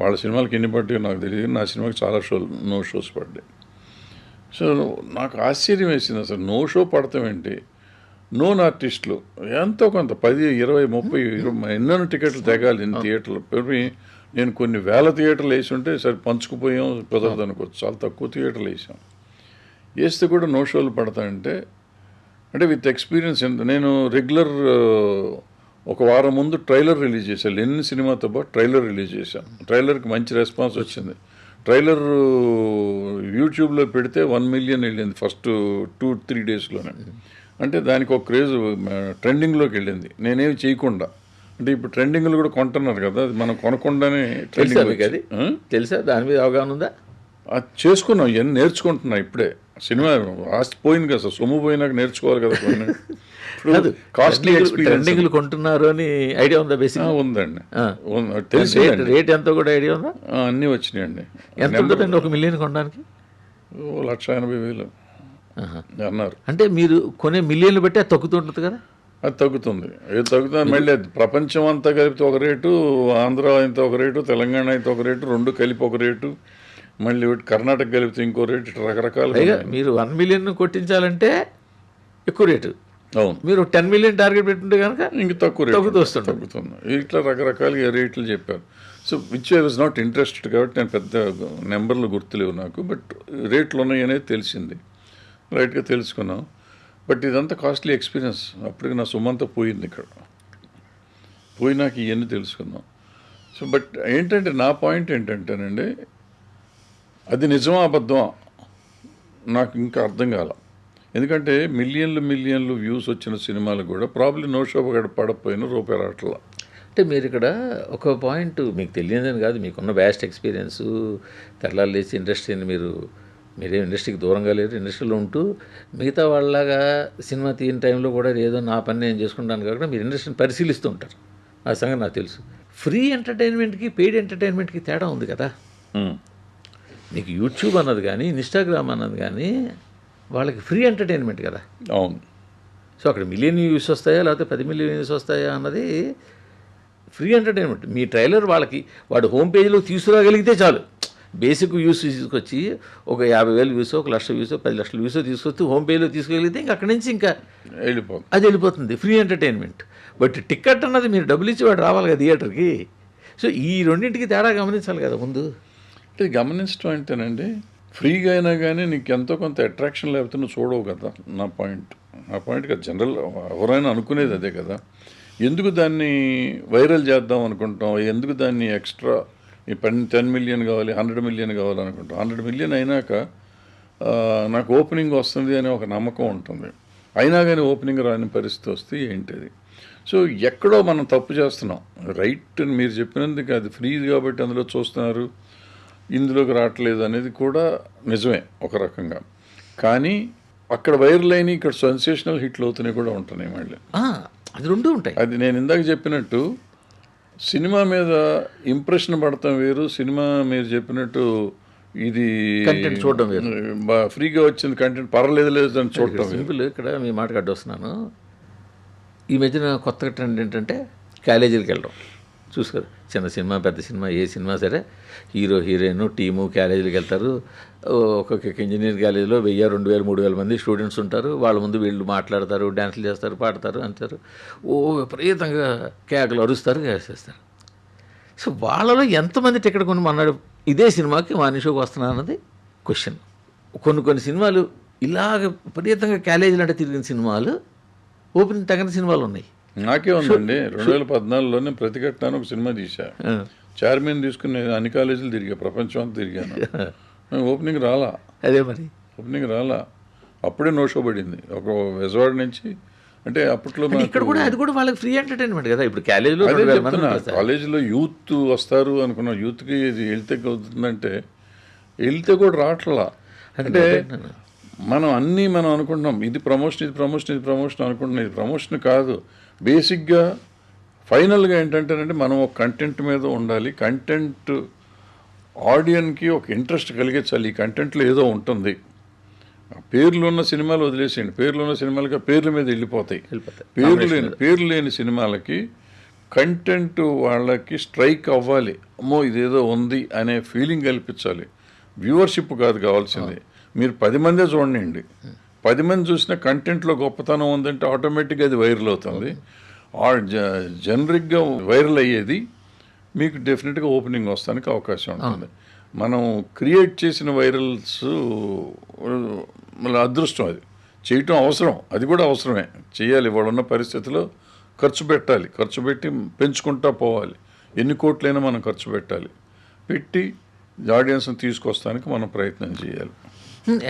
వాళ్ళ సినిమాలకి ఎన్ని పడ్డాయో నాకు తెలియదు, నా సినిమాకి చాలా నో షోస్ పడ్డాయి. సో నాకు ఆశ్చర్యం వేసింది, అసలు నో షో పడతాం ఏంటి, నోన్ ఆర్టిస్టులు ఎంతో కొంత 10, 20, 30 ఎన్నో టికెట్లు తెగాలి ఇన్ని థియేటర్లు. నేను కొన్ని వేల థియేటర్లు వేసి ఉంటే సరే పంచుకుపోయాం కుదరదు అనుకోవచ్చు, చాలా తక్కువ థియేటర్లు వేస్తే కూడా నో షోలు పడతాయంటే అంటే విత్ ఎక్స్పీరియన్స్. నేను రెగ్యులర్ ఒక వారం ముందు ట్రైలర్ రిలీజ్ చేశాను, లెనిన్ సినిమాతో పాటు ట్రైలర్ రిలీజ్ చేశాను. ట్రైలర్కి మంచి రెస్పాన్స్ వచ్చింది. ట్రైలర్ యూట్యూబ్లో పెడితే 1 మిలియన్ వెళ్ళింది ఫస్ట్ 2-3 డేస్లోనే. అంటే దానికి ఒక క్రేజ్ ట్రెండింగ్లోకి వెళ్ళింది, నేనేమి చేయకుండా. అంటే ఇప్పుడు ట్రెండింగ్లు కూడా కొంటున్నారు కదా, అది మనం కొనకుండానే ట్రెండింగ్. తెలుసా, దాని మీద అవగాహన ఉందా? అది చేసుకున్నాం, ఇవన్నీ నేర్చుకుంటున్నా ఇప్పుడే. సినిమా ఆస్తి పోయింది కదా, సొమ్ము పోయినాక నేర్చుకోవాలి కదా కొన్ని. కాస్ట్లీ ట్రెండింగ్లు కొంటున్నారు అని ఐడియా ఉందా? బేసిక్ ఉందండి, తెలిసి. రేట్ ఎంతో కూడా ఐడియా ఉందా? అన్నీ వచ్చినాయండి. ఎంత ఉంటుందండి 1 మిలియన్ కొనడానికి? 1,80,000 అన్నారు. అంటే మీరు కొనే మిలియన్లు బట్టి అది తగ్గుతుంటుంది కదా? అది తగ్గుతుంది, మళ్ళీ అది ప్రపంచం అంతా కలిపితే ఒక రేటు, ఆంధ్ర అయితే ఒక రేటు, తెలంగాణ అయితే ఒక రేటు, 2 కలిపి ఒక రేటు, మళ్ళీ కర్ణాటక కలిపితే ఇంకో రేటు, ఇట్లా రకరకాలుగా. మీరు 1 మిలియన్ కొట్టించాలంటే ఎక్కువ రేటు. అవును, మీరు 10 మిలియన్ టార్గెట్ పెట్టుంటే కనుక ఇంక తక్కువ రేటు తగ్గుతుంది. ఇట్లా రకరకాలుగా రేట్లు చెప్పారు. So which I was not interested కాబట్టి నేను పెద్ద నెంబర్లు గుర్తులేవు నాకు, బట్ రేట్లు ఉన్నాయి అనేది తెలిసింది, రైట్గా తెలుసుకున్నాం. బట్ ఇదంతా కాస్ట్లీ ఎక్స్పీరియన్స్. అప్పటికి నా సొమ్మంతా పోయింది, ఇక్కడ పోయినాక ఇవన్నీ తెలుసుకున్నాం. సో బట్ ఏంటంటే నా పాయింట్ ఏంటంటేనండి, అది నిజమా అబద్ధమా నాకు ఇంకా అర్థం కాల. ఎందుకంటే మిలియన్లు వ్యూస్ వచ్చిన సినిమాలు కూడా ప్రాబ్లీ నో షో పడకపోయినా రూపాయి రావట్లా. అంటే మీరు ఇక్కడ ఒక పాయింట్ మీకు తెలియదని కాదు, మీకున్న వ్యాస్ట్ ఎక్స్పీరియన్సు, తెల్లారు లేచి ఇండస్ట్రీని మీరేం ఇండస్ట్రీకి దూరంగా లేరు, ఇండస్ట్రీలో ఉంటూ మిగతా వాళ్ళలాగా సినిమా తీయని టైంలో కూడా ఏదో నా పని నేను చేసుకుంటాను కాకుండా మీరు ఇండస్ట్రీని పరిశీలిస్తూ ఉంటారు. ఆ సంగతి నాకు తెలుసు. ఫ్రీ ఎంటర్టైన్మెంట్కి పెయిడ్ ఎంటర్టైన్మెంట్కి తేడా ఉంది కదా. మీకు యూట్యూబ్ అన్నది కానీ ఇన్స్టాగ్రామ్ అన్నది కానీ వాళ్ళకి ఫ్రీ ఎంటర్టైన్మెంట్ కదా. అవును, సో అక్కడ మిలియన్ వ్యూస్ వస్తాయా లేకపోతే 10 మిలియన్ వ్యూస్ వస్తాయా అన్నది ఫ్రీ ఎంటర్టైన్మెంట్. మీ ట్రైలర్ వాళ్ళకి వాడు హోమ్ పేజీలో తీసుకురాగలిగితే చాలు. బేసిక్ వ్యూస్ తీసుకొచ్చి ఒక 50,000 వ్యూస్, 1,00,000 వ్యూస్, 10 లక్షల వ్యూస్ తీసుకొచ్చి హోమ్ పేజీలో తీసుకెళ్తే ఇంకా అక్కడి నుంచి ఇంకా వెళ్ళిపోతుంది. అది వెళ్ళిపోతుంది, ఫ్రీ ఎంటర్టైన్మెంట్. బట్ టికెట్ అన్నది మీరు డబ్బులు ఇచ్చి వాడు రావాలి కదా థియేటర్కి. సో ఈ రెండింటికి తేడా గమనించాలి కదా ముందు. అంటే గమనించడం అంటేనండి, ఫ్రీగా అయినా కానీ నీకు ఎంతో కొంత అట్రాక్షన్ లేకపోతే నువ్వు చూడవు కదా. నా పాయింట్ కదా, జనరల్ ఎవరైనా అనుకునేది అదే కదా. ఎందుకు దాన్ని వైరల్ చేద్దాం అనుకుంటాం, ఎందుకు దాన్ని ఎక్స్ట్రా ఈ 10 మిలియన్ కావాలి, 100 మిలియన్ కావాలనుకుంటాం. 100 మిలియన్ అయినాక నాకు ఓపెనింగ్ వస్తుంది అనే ఒక నమ్మకం ఉంటుంది. అయినా కానీ ఓపెనింగ్ రాని పరిస్థితి వస్తే ఏంటిది? సో ఎక్కడో మనం తప్పు చేస్తున్నాం. రైట్ మీరు చెప్పినందుకు అది ఫ్రీ కాబట్టి అందులో చూస్తున్నారు, ఇందులోకి రావట్లేదు అనేది కూడా నిజమే ఒక రకంగా. కానీ అక్కడ వైరల్ అయిన ఇక్కడ సెన్సేషనల్ హిట్లు అవుతున్నాయి కూడా ఉంటున్నాయి మళ్ళీ. అది రెండు ఉంటాయి. అది నేను ఇందాక చెప్పినట్టు సినిమా మీద ఇంప్రెషన్ పడతాం వేరు, సినిమా మీరు చెప్పినట్టు ఇది కంటెంట్ చూడడం వేరు. ఫ్రీగా వచ్చింది కంటెంట్ పర్లేదు లేదు అని చూడటం సింపుల్. ఇక్కడ మీ మాటకు అడ్డొస్తున్నాను. ఈ మధ్యన కొత్త ట్రెండ్ ఏంటంటే కాలేజీలకు వెళ్ళడం. చూసు కదా, చిన్న సినిమా పెద్ద సినిమా ఏ సినిమా సరే హీరో హీరోయిన్ టీము కాలేజీలకు వెళ్తారు. ఒక్కొక్క ఇంజనీరింగ్ కాలేజీలో 1000, 2000, 3000 మంది స్టూడెంట్స్ ఉంటారు. వాళ్ళ ముందు వీళ్ళు మాట్లాడతారు, డ్యాన్సులు చేస్తారు, పాడతారు, అంటారు. విపరీతంగా కేకలు అరుస్తారు, చేస్తారు. సో వాళ్ళలో ఎంతమంది టికెట్ కొని మన్నాడు ఇదే సినిమాకి మార్నింగ్ షోకి వస్తున్నా అన్నది క్వశ్చన్. కొన్ని సినిమాలు ఇలాగ విపరీతంగా కాలేజీలు అంటే తిరిగిన సినిమాలు ఓపెనింగ్ తగిన సినిమాలు ఉన్నాయి. నాకే ఉందండి. 2014లోనే ప్రతిఘటన ఒక సినిమా తీశా. చార్మిన్ తీసుకుని అన్ని కాలేజీలు తిరిగా, ప్రపంచం అంతా తిరిగాను. ఓపెనింగ్ రాలా. అదే మరి ఓపెనింగ్ రాలా. అప్పుడే నో షో పడింది ఒక విజయవాడ నుంచి. అంటే అప్పట్లో ఇక్కడ కూడా అది కూడా వాళ్ళకి ఫ్రీ ఎంటర్టైన్మెంట్ కదా. ఇప్పుడు కాలేజీలో యూత్ వస్తారు అనుకున్నాం. యూత్కి ఇది వెళ్తే అవుతుందంటే వెళ్తే కూడా రావట్లా. అంటే మనం అనుకుంటున్నాం ఇది ప్రమోషన్ అనుకుంటున్నాం. ఇది ప్రమోషన్ కాదు. బేసిక్గా ఫైనల్గా ఏంటంటేనంటే మనం ఒక కంటెంట్ మీద ఉండాలి. కంటెంట్ ఆడియన్కి ఒక ఇంట్రెస్ట్ కలిగించాలి. ఈ కంటెంట్లో ఏదో ఉంటుంది. పేర్లు ఉన్న సినిమాలు వదిలేసేయండి. పేర్లు ఉన్న సినిమాలకి పేర్ల మీద వెళ్ళిపోతాయి. పేర్లు లేని సినిమాలకి కంటెంట్ వాళ్ళకి స్ట్రైక్ అవ్వాలి. అమ్మో ఇదేదో ఉంది అనే ఫీలింగ్ కల్పించాలి. వ్యూవర్షిప్ కాదు కావాల్సింది. మీరు 10 మందే చూడండి. 10 మంది చూసిన కంటెంట్లో గొప్పతనం ఉందంటే ఆటోమేటిక్గా అది వైరల్ అవుతుంది. జనరిక్గా వైరల్ అయ్యేది మీకు డెఫినెట్గా ఓపెనింగ్ వస్తానికి అవకాశం ఉంటుంది. మనం క్రియేట్ చేసిన వైరల్స్ మళ్ళీ అదృష్టం, అది చేయటం అవసరం. అది కూడా అవసరమే, చేయాలి. వాళ్ళున్న పరిస్థితిలో ఖర్చు పెట్టాలి. ఖర్చు పెట్టి పెంచుకుంటా పోవాలి. ఎన్ని కోట్లైనా మనం ఖర్చు పెట్టి ఆడియన్స్ని తీసుకొస్తానికి మనం ప్రయత్నం చేయాలి.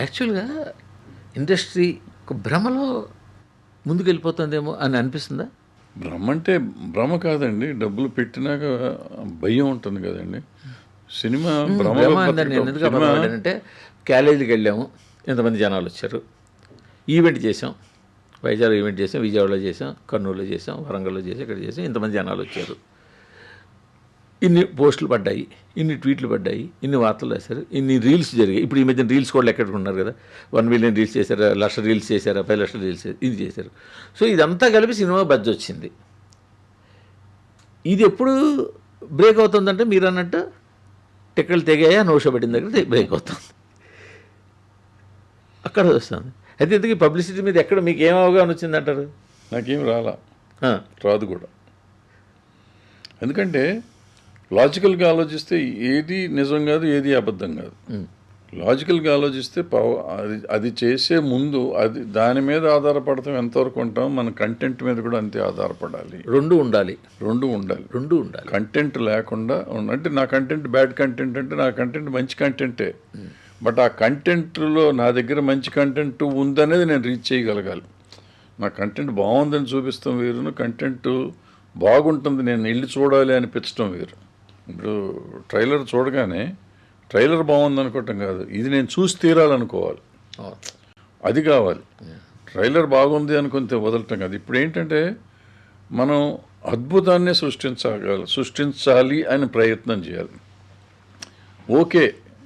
యాక్చువల్గా ఇండస్ట్రీ ఒక భ్రమలో ముందుకెళ్ళిపోతుందేమో అని అనిపిస్తుందా? భ్రమ అంటే భ్రమ కాదండి, డబ్బులు పెట్టినాక భయం ఉంటుంది కదండి. సినిమా అంటే కాలేజీకి వెళ్ళాము, ఎంతమంది జనాలు వచ్చారు, ఈవెంట్ చేసాం, వైజాగ్ ఈవెంట్ చేసాం, విజయవాడలో చేసాం, కర్నూలులో చేసాం, వరంగల్లో చేసాం, ఇక్కడ చేసాం, ఇంతమంది జనాలు వచ్చారు, ఇన్ని పోస్టులు పడ్డాయి, ఇన్ని ట్వీట్లు పడ్డాయి, ఇన్ని వార్తలు రాశారు, ఇన్ని రీల్స్ జరిగాయి. ఇప్పుడు ఈ మధ్యన రీల్స్ కూడా ఎక్కడున్నారు కదా, 1 మిలియన్ రీల్స్ చేశారా, 1,00,000 రీల్స్ చేశారా, 10 లక్షల రీల్స్ ఇది చేశారు. సో ఇదంతా కలిపి సినిమా బడ్జ్ వచ్చింది. ఇది ఎప్పుడు బ్రేక్ అవుతుందంటే మీరు అన్నట్టు టికెట్లు తెగాయా, నో షో పెట్టిన దగ్గర బ్రేక్ అవుతుంది, అక్కడ వస్తుంది. అయితే ఇంతకీ పబ్లిసిటీ మీద ఎక్కడ మీకు ఏం అవగాహన వచ్చిందంటారు? నాకేం రాదు కూడా. ఎందుకంటే లాజికల్గా ఆలోచిస్తే ఏది నిజం కాదు, ఏది అబద్ధం కాదు. లాజికల్గా ఆలోచిస్తే అది చేసే ముందు దాని మీద ఆధారపడతాం ఎంతవరకు ఉంటాం, మన కంటెంట్ మీద కూడా అంతే ఆధారపడాలి. రెండు ఉండాలి. కంటెంట్ లేకుండా అంటే నా కంటెంట్ బ్యాడ్ కంటెంట్ అంటే నా కంటెంట్ మంచి కంటెంటే, బట్ ఆ కంటెంట్లో నా దగ్గర మంచి కంటెంట్ ఉందనేది నేను రీచ్ చేయగలగాలి. నా కంటెంట్ బాగుందని చూపిస్తాం వేరు, కంటెంట్ బాగుంటుంది నేను వెళ్ళి చూడాలి అనిపించడం వేరు. ఇప్పుడు ట్రైలర్ చూడగానే ట్రైలర్ బాగుంది అనుకోవటం కాదు, ఇది నేను చూసి తీరాలనుకోవాలి, అది కావాలి. ట్రైలర్ బాగుంది అనుకుంటే వదలటం కాదు. ఇప్పుడు ఏంటంటే మనం అద్భుతాన్ని సృష్టించాలి అని ప్రయత్నం చేయాలి.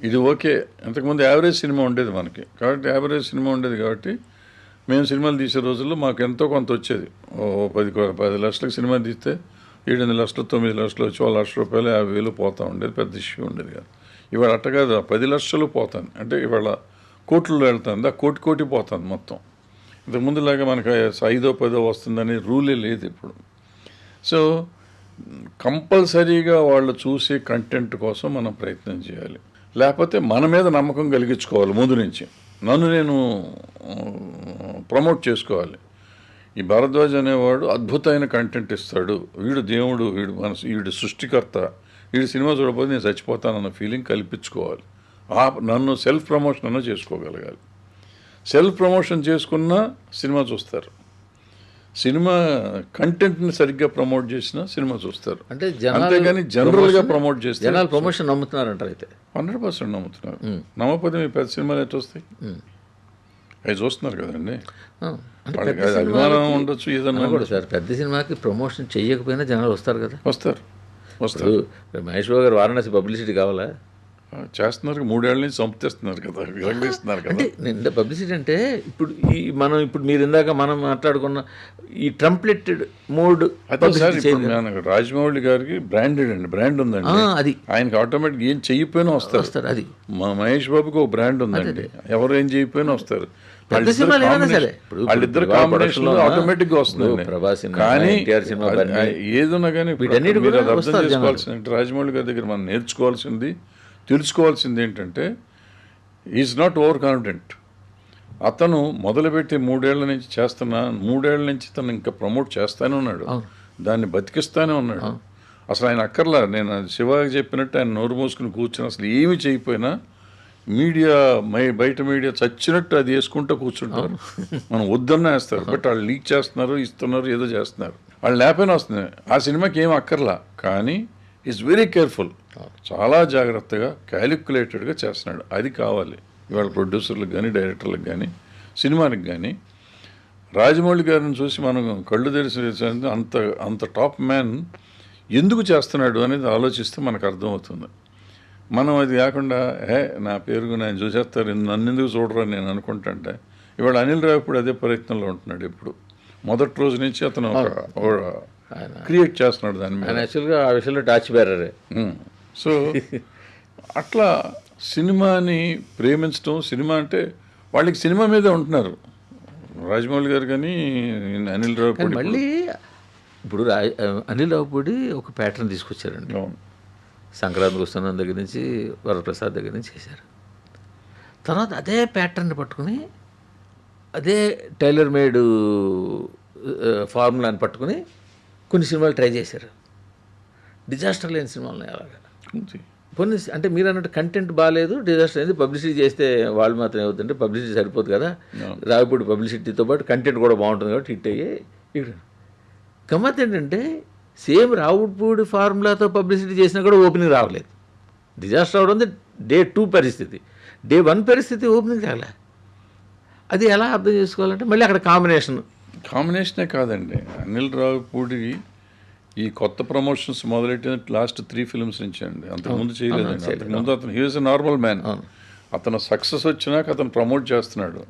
ఇది ఓకే. ఇంతకుముందు యావరేజ్ సినిమా ఉండేది మనకి, కాబట్టి మేము సినిమాలు తీసే రోజుల్లో మాకు ఎంతో కొంత వచ్చేది. ఓ 10 లక్షలకు సినిమా తీస్తే 7 లక్షలు 9 లక్షలు వచ్చి 1 లక్ష రూపాయలు 50,000 పోతూ ఉండేది. పెద్ద ఇష్యూ ఉండేది కాదు. ఇవాళ అట్ట కాదు, 10 లక్షలు పోతాను అంటే ఇవాళ కోట్లలో వెళ్తుంది, ఆ కోటి పోతుంది మొత్తం. ఇంతకుముందులాగా మనకు 5-10 వస్తుందని రూలే లేదు ఇప్పుడు. సో కంపల్సరీగా వాళ్ళు చూసే కంటెంట్ కోసం మనం ప్రయత్నం చేయాలి. లేకపోతే మన మీద నమ్మకం కలిగించుకోవాలి. ముందు నుంచి నన్ను నేను ప్రమోట్ చేసుకోవాలి. ఈ భరద్వాజ్ అనేవాడు అద్భుతమైన కంటెంట్ ఇస్తాడు, వీడు దేవుడు, వీడు సృష్టికర్త, వీడు సినిమా చూడకపోతే నేను చచ్చిపోతానన్న ఫీలింగ్ కల్పించుకోవాలి. నన్ను సెల్ఫ్ ప్రమోషన్ అన్న చేసుకోగలగాలి. సెల్ఫ్ ప్రమోషన్ చేసుకున్నా సినిమా చూస్తారు. సినిమా కంటెంట్ని సరిగ్గా ప్రమోట్ చేసినా సినిమా చూస్తారు. అంటే అంతేగాని జనరల్గా ప్రమోట్ చేస్తే జనాలు ప్రమోషన్ నమ్ముతున్నారంటారు. అయితే 100% నమ్ముతున్నారు. నమ్మకపోతే మీ పెద్ద సినిమాలు ఎట్లా వస్తాయి? అవి చూస్తున్నారు కదండి. వాళ్ళకి అభిమానం ఉండొచ్చు ఏదన్నా కూడా సార్. పెద్ద సినిమాకి ప్రమోషన్ చేయకపోయినా జనాలు వస్తారు కదా. వస్తారు. మహేష్ బాబు గారు వారణాసి పబ్లిసిటీ కావాలా? చేస్తున్నారు. 3 ఏళ్ళ నుంచి చంపుతేస్తున్నారు కదా, విరగదీస్తున్నారు కదా. అంటే పబ్లిసిటీ అంటే ఇప్పుడు మీరు ఇందాక మనం మాట్లాడుకున్న ఈ ట్రంప్లెటెడ్ మోడ్. రాజమౌళి గారికి బ్రాండ్ ఉందండి. అది ఆయనకి ఆటోమేటిక్ ఏం చెయ్యిపోయినా వస్తారు. అది మహేష్ బాబుకి ఒక బ్రాండ్ ఉందండి. ఎవరు ఏం చేయకపోయినా వస్తారు. వాళ్ళిద్దరు కాంబినేషన్ ఆటోమేటిక్ గా వస్తుంది. కానీ ఏదన్నా కానీ మీరు అది అర్థం చేసుకోవాల్సింది, రాజమౌళి గారి దగ్గర మనం నేర్చుకోవాల్సింది, తెలుసుకోవాల్సింది ఏంటంటే ఈజ్ నాట్ ఓవర్ కాన్ఫిడెంట్. అతను మొదలుపెట్టి 3 ఏళ్ల నుంచి 3 ఏళ్ల నుంచి తను ఇంకా ప్రమోట్ చేస్తానే ఉన్నాడు, దాన్ని బతికిస్తానే ఉన్నాడు. అసలు ఆయన అక్కర్లా. నేను శివాకి చెప్పినట్టు ఆయన నోరు మూసుకుని కూర్చొని అసలు ఏమి చేయకపోయినా మీడియా బయట మీడియా చచ్చినట్టు అది వేసుకుంటూ కూర్చుంటారు. మనం వద్దన్నా వేస్తారు. బట్ వాళ్ళు లీక్ చేస్తున్నారు, ఇస్తున్నారు, ఏదో చేస్తున్నారు. వాళ్ళు లేకపోయినా వస్తుంది. ఆ సినిమాకి ఏం అక్కర్లా, కానీ ఈజ్ వెరీ కేర్ఫుల్. చాలా జాగ్రత్తగా క్యాలిక్యులేటెడ్గా చేస్తున్నాడు. అది కావాలి ఇవాళ ప్రొడ్యూసర్లకు కానీ, డైరెక్టర్లకు కానీ, సినిమానికి కానీ. రాజమౌళి గారిని చూసి మనం కళ్ళు తెరిచి అంత టాప్ మ్యాన్ ఎందుకు చేస్తున్నాడు అనేది ఆలోచిస్తే మనకు అర్థమవుతుంది. మనం అది కాకుండా నా పేరు నేను చూసేస్తారు, నన్ను ఎందుకు చూడరు అని నేను అనుకుంటుంటే, ఇవాళ అనిల్ రావిపూడి అదే ప్రయత్నంలో ఉంటున్నాడు. ఇప్పుడు మొదటి రోజు నుంచి అతను క్రియేట్ చేస్తున్నాడు దాని మీద. యాక్చువల్గా ఆ విషయంలో టాచ్ బేరరే. సో అట్లా సినిమాని ప్రేమించడం, సినిమా అంటే వాళ్ళకి సినిమా మీదే ఉంటున్నారు రాజమౌళి గారు కానీ, అనిల్ రావిపూడి. మళ్ళీ ఇప్పుడు అనిల్ రావిపూడి ఒక ప్యాటర్న్ తీసుకొచ్చారండి. సంక్రాంతికి వస్తున్న దగ్గర నుంచి వరప్రసాద్ దగ్గర నుంచి చేశారు. తర్వాత అదే ప్యాటర్న్ పట్టుకుని అదే టైలర్ మేడ్ ఫార్ములాని పట్టుకుని కొన్ని సినిమాలు ట్రై చేశారు. డిజాస్టర్ లేని సినిమాలని అలాగా కొన్ని. అంటే మీరు అన్నట్టు కంటెంట్ బాగాలేదు, డిజాస్టర్ అయింది. పబ్లిసిటీ చేస్తే వాళ్ళు మాత్రం ఏమవుతుందంటే పబ్లిసిటీ సరిపోదు కదా, రావిపూడి పబ్లిసిటీతో పాటు కంటెంట్ కూడా బాగుంటుంది కాబట్టి హిట్ అయ్యి. ఇక్కడ గమ్మత్ ఏంటంటే సేమ్ రావుపూడి ఫార్ములాతో పబ్లిసిటీ చేసినా కూడా ఓపెనింగ్ రావలేదు. డిజాస్టర్ అవడం డే 2 పరిస్థితి, డే 1 పరిస్థితి ఓపెనింగ్ రాలే. అది ఎలా అర్థం చేసుకోవాలంటే మళ్ళీ అక్కడ కాంబినేషనే కాదండి. అనిల్ రావిపూడి ఈ కొత్త ప్రమోషన్స్ మొదలెట్టిన లాస్ట్ 3 ఫిల్మ్స్ నుంచి అండి. అంతకుముందు చేయలేదండి. అంతకుముందు అతను he was a normal man. అతను సక్సెస్ వచ్చినాక అతను ప్రమోట్ చేస్తున్నాడు.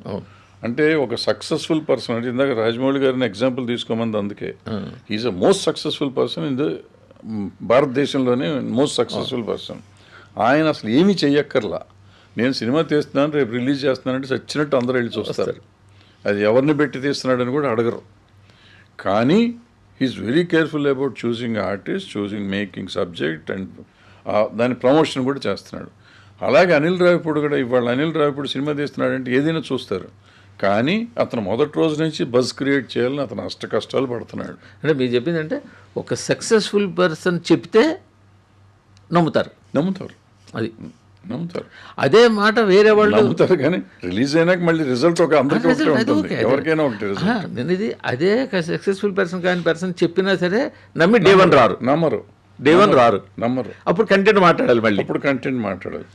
అంటే ఒక సక్సెస్ఫుల్ పర్సన్ అంటే ఇందాక రాజమౌళి గారిని ఎగ్జాంపుల్ తీసుకోమంది. అందుకే is a most successful person in the భారతదేశంలోనే మోస్ట్ సక్సెస్ఫుల్ పర్సన్. ఆయన అసలు ఏమీ చెయ్యక్కర్లా. నేను సినిమా తీస్తున్నాను, రేపు రిలీజ్ చేస్తున్నానంటే చచ్చినట్టు అందరూ వెళ్ళి చూస్తారు. అది ఎవరిని పెట్టి తీస్తున్నాడని కూడా అడగరు. కానీ he is very careful about choosing artist, choosing making subject and దాని ప్రమోషన్ కూడా చేస్తున్నాడు. అలాగే అనిల్ రావిపూడి కూడా ఇవాళ అనిల్ రావిపూడి సినిమా తీస్తున్నాడంటే ఏదైనా చూస్తారు. కానీ అతను మొదటి రోజు నుంచి బజ్ క్రియేట్ చేయాలని అతను అష్ట కష్టాలు పడుతున్నాడు. అంటే మీరు చెప్పిందంటే ఒక సక్సెస్ఫుల్ పర్సన్ చెప్తే నమ్ముతారు. అది నమ్ముతారు. అదే మాట వేరే వాళ్ళు నమ్ముతారు, కానీ రిలీజ్ అయినాక మళ్ళీ రిజల్ట్ ఒక అందరికీ ఉంటుంది, ఎవరికైనా ఒకటి రిజల్ట్. ఇది అదే సక్సెస్ఫుల్ పర్సన్ చెప్పినా సరే నమ్మి డే 1 రారు, నమ్మరు. అప్పుడు కంటెంట్ మాట్లాడాలి. మళ్ళీ అప్పుడు కంటెంట్ మాట్లాడాలి.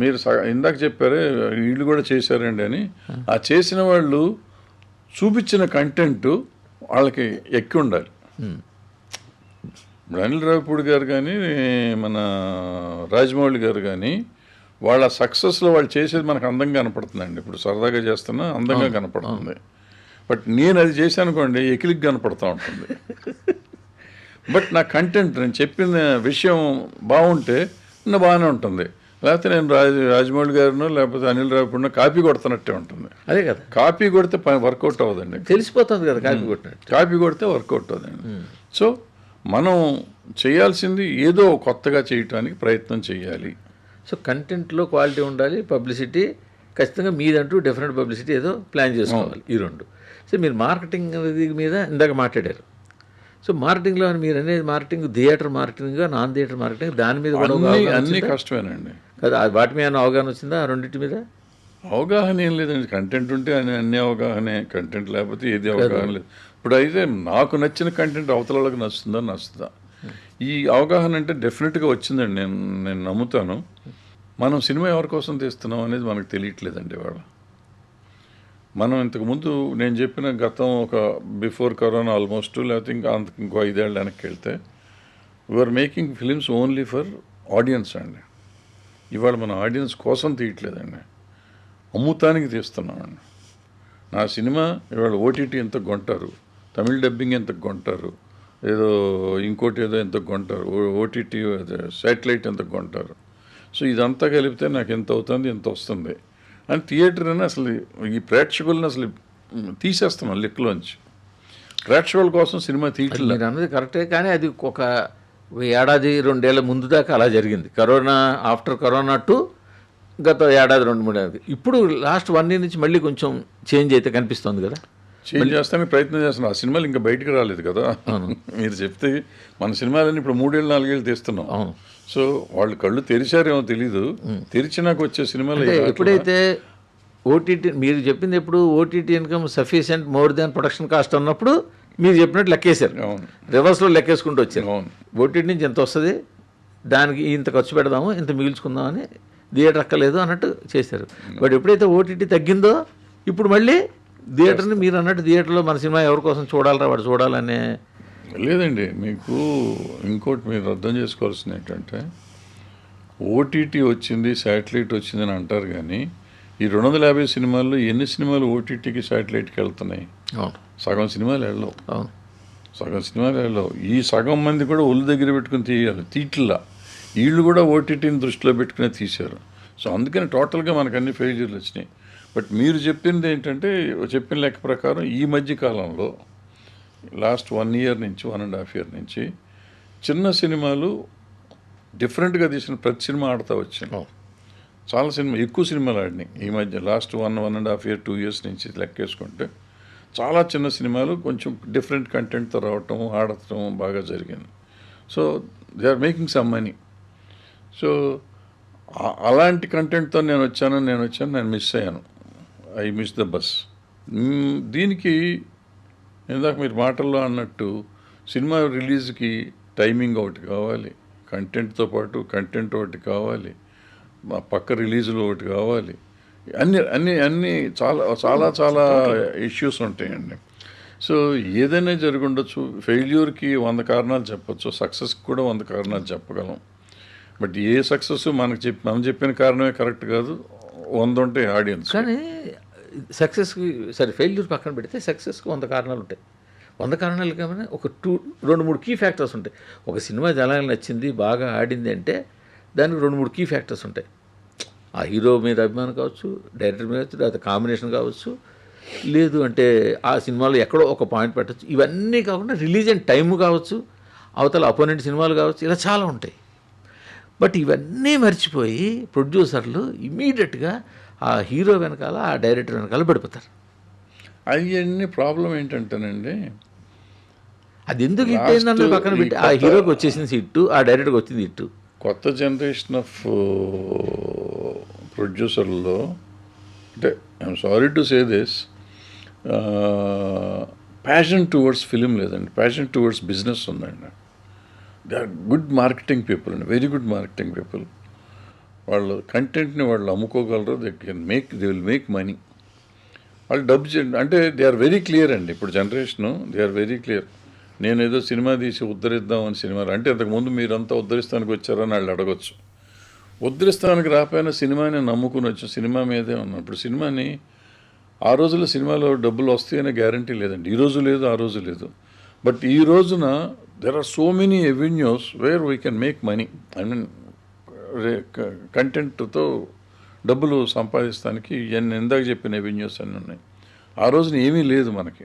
మీరు ఇందాక చెప్పారే వీళ్ళు కూడా చేశారండి అని. ఆ చేసిన వాళ్ళు చూపించిన కంటెంట్ వాళ్ళకి ఎక్కి ఉండాలి. అనిల్ రావిపూడి గారు కానీ, మన రాజమౌళి గారు కానీ వాళ్ళ సక్సెస్లో వాళ్ళు చేసేది మనకు అందంగా కనపడుతుందండి. ఇప్పుడు సరదాగా చేస్తున్నా అందంగా కనపడుతుంది. బట్ నేను అది చేశాను అనుకోండి ఎకిలికి కనపడుతూ ఉంటుంది. బట్ నా కంటెంట్ నేను చెప్పిన విషయం బాగుంటే నా బాగానే ఉంటుంది. లేకపోతే నేను రాజమౌళి గారినో లేకపోతే అనిల్ రావిపూడినో కాపీ కొడుతున్నట్టే ఉంటుంది. అదే కదా, కాపీ కొడితే వర్కౌట్ అవ్వదండి. తెలిసిపోతుంది కదా కాపీ కొట్టినట్టు. కాపీ కొడితే వర్కౌట్ అవ్వదండి. సో మనం చేయాల్సింది ఏదో కొత్తగా చేయటానికి ప్రయత్నం చేయాలి. సో కంటెంట్లో క్వాలిటీ ఉండాలి, పబ్లిసిటీ ఖచ్చితంగా మీదంటూ డిఫరెంట్ పబ్లిసిటీ ఏదో ప్లాన్ చేసుకోవాలి. ఈ రెండు. సో మీరు మార్కెటింగ్ మీద ఇందాక మాట్లాడారు. సో మార్కెటింగ్లో మీరు అనేది marketing theatre marketing, non theatre marketing, దాని మీద కూడా అన్నీ కష్టమేనండి కదా. వాటి మీద అవగాహన వచ్చిందా? ఆ రెండింటి మీద అవగాహన ఏం లేదండి. కంటెంట్ ఉంటే అన్ని అవగాహనే, కంటెంట్ లేకపోతే ఏది అవగాహన లేదు. ఇప్పుడు అయితే నాకు నచ్చిన కంటెంట్ అవతల వాళ్ళకి నచ్చుతుందా? ఈ అవగాహన అంటే డెఫినెట్గా వచ్చిందండి. నేను నమ్ముతాను. మనం సినిమా ఎవరి కోసం తీస్తున్నాం అనేది మనకు తెలియట్లేదండి ఇవాళ. మనం ఇంతకుముందు నేను చెప్పిన గతం ఒక బిఫోర్ కరోనా ఆల్మోస్ట్, లేకపోతే ఇంకో 5 ఏళ్ళ వెనక్కి వెళ్తే we are making films only for audience అండి. ఇవాళ మన ఆడియన్స్ కోసం తీయట్లేదండి, అమ్ముతానికి తీస్తున్నామండి. నా సినిమా ఇవాళ ఓటీటీ ఎంత కొంటారు, తమిళ డబ్బింగ్ ఎంత కొంటారు, ఏదో ఇంకోటి ఏదో ఎంత కొంటారు, ఓటీటీ శాటిలైట్ ఎంత కొంటారు. సో ఇదంతా కలిపితే నాకు ఎంత అవుతుంది, ఎంత వస్తుంది అని థియేటర్ అని అసలు ఈ ప్రేక్షకులను అసలు తీసేస్తున్నాం లెక్కలోంచి. ప్రేక్షకుల కోసం సినిమా తీయట్లేదు. మీరు అన్నది కరెక్టే, కానీ అది ఒక ఏడాది 2 ఏళ్ళ ముందు దాకా అలా జరిగింది. కరోనా, ఆఫ్టర్ కరోనా టు గత ఏడాది 2-3 ఏళ్ళకి. ఇప్పుడు లాస్ట్ 1 year నుంచి మళ్ళీ కొంచెం చేంజ్ అయితే కనిపిస్తుంది కదా. చేంజ్ చేస్తానికి ప్రయత్నం చేస్తున్నాం. ఆ సినిమాలు ఇంకా బయటకు రాలేదు కదా. మీరు చెప్తే మన సినిమాలన్నీ ఇప్పుడు 3 ఏళ్ళు 4 ఏళ్ళు తీస్తున్నాం. సో వాళ్ళు కళ్ళు తెరిచారేమో తెలీదు, తెరిచినాక వచ్చే సినిమాలు ఎప్పుడైతే ఓటీటీ మీరు చెప్పింది, ఎప్పుడు OTT income sufficient more than production cost అన్నప్పుడు మీరు చెప్పినట్టు లెక్కేశారు. రివర్స్లో లెక్కేసుకుంటూ వచ్చారు. ఓటీటీ నుంచి ఎంత వస్తుంది, దానికి ఇంత ఖర్చు పెడదాము, ఇంత మిగిల్చుకుందామని, థియేటర్ అక్కర్లేదు అన్నట్టు చేశారు. బట్ ఎప్పుడైతే ఓటీటీ తగ్గిందో ఇప్పుడు మళ్ళీ థియేటర్ని మీరు అన్నట్టు థియేటర్లో మన సినిమా ఎవరి కోసం చూడాలరా వాడు చూడాలనే లేదండి. మీకు ఇంకోటి మీరు అర్థం చేసుకోవాల్సింది ఏంటంటే ఓటీటీ వచ్చింది, శాటిలైట్ వచ్చిందని అంటారు, కానీ ఈ 250 సినిమాల్లో ఎన్ని సినిమాలు ఓటీటీకి శాటిలైట్కి వెళ్తున్నాయి? సగం సినిమాలు వెళ్ళవు. సగం సినిమాలు వెళ్ళవు. ఈ సగం మంది కూడా ఒళ్ళు దగ్గర పెట్టుకుని తీయాలి, తీట్లా వీళ్ళు కూడా ఓటీటీని దృష్టిలో పెట్టుకునే తీశారు. సో అందుకని టోటల్గా మనకు అన్ని ఫెయిల్యూర్లు వచ్చినాయి. బట్ మీరు చెప్పింది ఏంటంటే, చెప్పిన లెక్క ప్రకారం ఈ మధ్య కాలంలో లాస్ట్ 1 year నుంచి 1.5 year నుంచి చిన్న సినిమాలు డిఫరెంట్గా తీసిన ప్రతి సినిమా ఆడుతూ వచ్చింది. చాలా ఎక్కువ సినిమాలు ఆడినాయి ఈ మధ్య లాస్ట్ 1.5 year 2 years నుంచి లెక్కేసుకుంటే. చాలా చిన్న సినిమాలు కొంచెం డిఫరెంట్ కంటెంట్తో రావటం, ఆడటం బాగా జరిగింది. So they are making some money. So అలాంటి కంటెంట్తో నేను మిస్ అయ్యాను. I miss the bus. దీనికి ఇందాక మీరు మాటల్లో అన్నట్టు సినిమా రిలీజ్కి టైమింగ్ ఒకటి కావాలి, కంటెంట్తో పాటు కంటెంట్ ఒకటి కావాలి, పక్క రిలీజులు ఒకటి కావాలి, అన్నీ చాలా చాలా చాలా ఇష్యూస్ ఉంటాయండి. సో ఏదైనా జరిగి ఉండొచ్చు. ఫెయిల్యూర్కి 100 కారణాలు చెప్పచ్చు, సక్సెస్కి కూడా 100 కారణాలు చెప్పగలం. బట్ ఏ సక్సెస్ మనం చెప్పిన కారణమే కరెక్ట్ కాదు, 100 ఉంటాయి ఆడియన్స్. కానీ సక్సెస్కి సరే ఫెయిల్యూర్ పక్కన పెడితే సక్సెస్కి 100 కారణాలు ఉంటాయి. 100 కారణాలు కానీ ఒక 2-3 కీ ఫ్యాక్టర్స్ ఉంటాయి. ఒక సినిమా జనాలకు నచ్చింది, బాగా ఆడింది అంటే దానికి 2-3 కీ ఫ్యాక్టర్స్ ఉంటాయి. ఆ హీరో మీద అభిమానం కావచ్చు, డైరెక్టర్ మీద కావచ్చు, లేదా కాంబినేషన్ కావచ్చు, లేదు అంటే ఆ సినిమాలో ఎక్కడో ఒక పాయింట్ పెట్టచ్చు. ఇవన్నీ కాకుండా రిలీజ్ అయిన టైము కావచ్చు, అవతల అపోనెంట్ సినిమాలు కావచ్చు, ఇలా చాలా ఉంటాయి. బట్ ఇవన్నీ మర్చిపోయి ప్రొడ్యూసర్లు ఇమీడియట్గా ఆ హీరో వెనకాల, ఆ డైరెక్టర్ వెనకాల పడిపోతారు. అవన్నీ ప్రాబ్లం ఏంటంటేనండి, అది ఎందుకు హిట్ అయిందన్న పక్కన పెట్టి ఆ హీరోకి వచ్చేసింది హిట్, ఆ డైరెక్టర్కి వచ్చింది హిట్. కొత్త జనరేషన్ ఆఫ్ ప్రొడ్యూసర్లో అంటే I'm sorry to say this, passion towards film లేదండి, ప్యాషన్ టువర్డ్స్ బిజినెస్ ఉందండి. They are good marketing people అండి, వెరీ గుడ్ మార్కెటింగ్ పీపుల్. వాళ్ళు కంటెంట్ని వాళ్ళు అమ్ముకోగలరు, దే విల్ మేక్ మనీ. వాళ్ళు డబ్బు అంటే దే ఆర్ వెరీ క్లియర్ అండి. ఇప్పుడు generation they are very clear. నేను ఏదో సినిమా తీసి ఉద్ధరిద్దామని సినిమాలు అంటే ఇంతకుముందు మీరంతా ఉద్ధరిస్తానికి వచ్చారని వాళ్ళు అడగచ్చు. ఉద్ధరిస్తానికి రాకపోయినా సినిమాని నమ్ముకుని వచ్చి సినిమా మీదే ఉన్నాం. ఇప్పుడు సినిమాని ఆ రోజుల్లో సినిమాలో డబ్బులు వస్తాయనే గ్యారంటీ లేదండి. ఈ రోజు లేదు, ఆ రోజు లేదు. బట్ ఈ రోజున there are so many avenues where we can make money. I mean కంటెంట్తో డబ్బులు సంపాదిస్తానికి నేను ఇందాక చెప్పిన ఎవెన్యూస్ అన్నీ ఉన్నాయి. ఆ రోజున ఏమీ లేదు మనకి.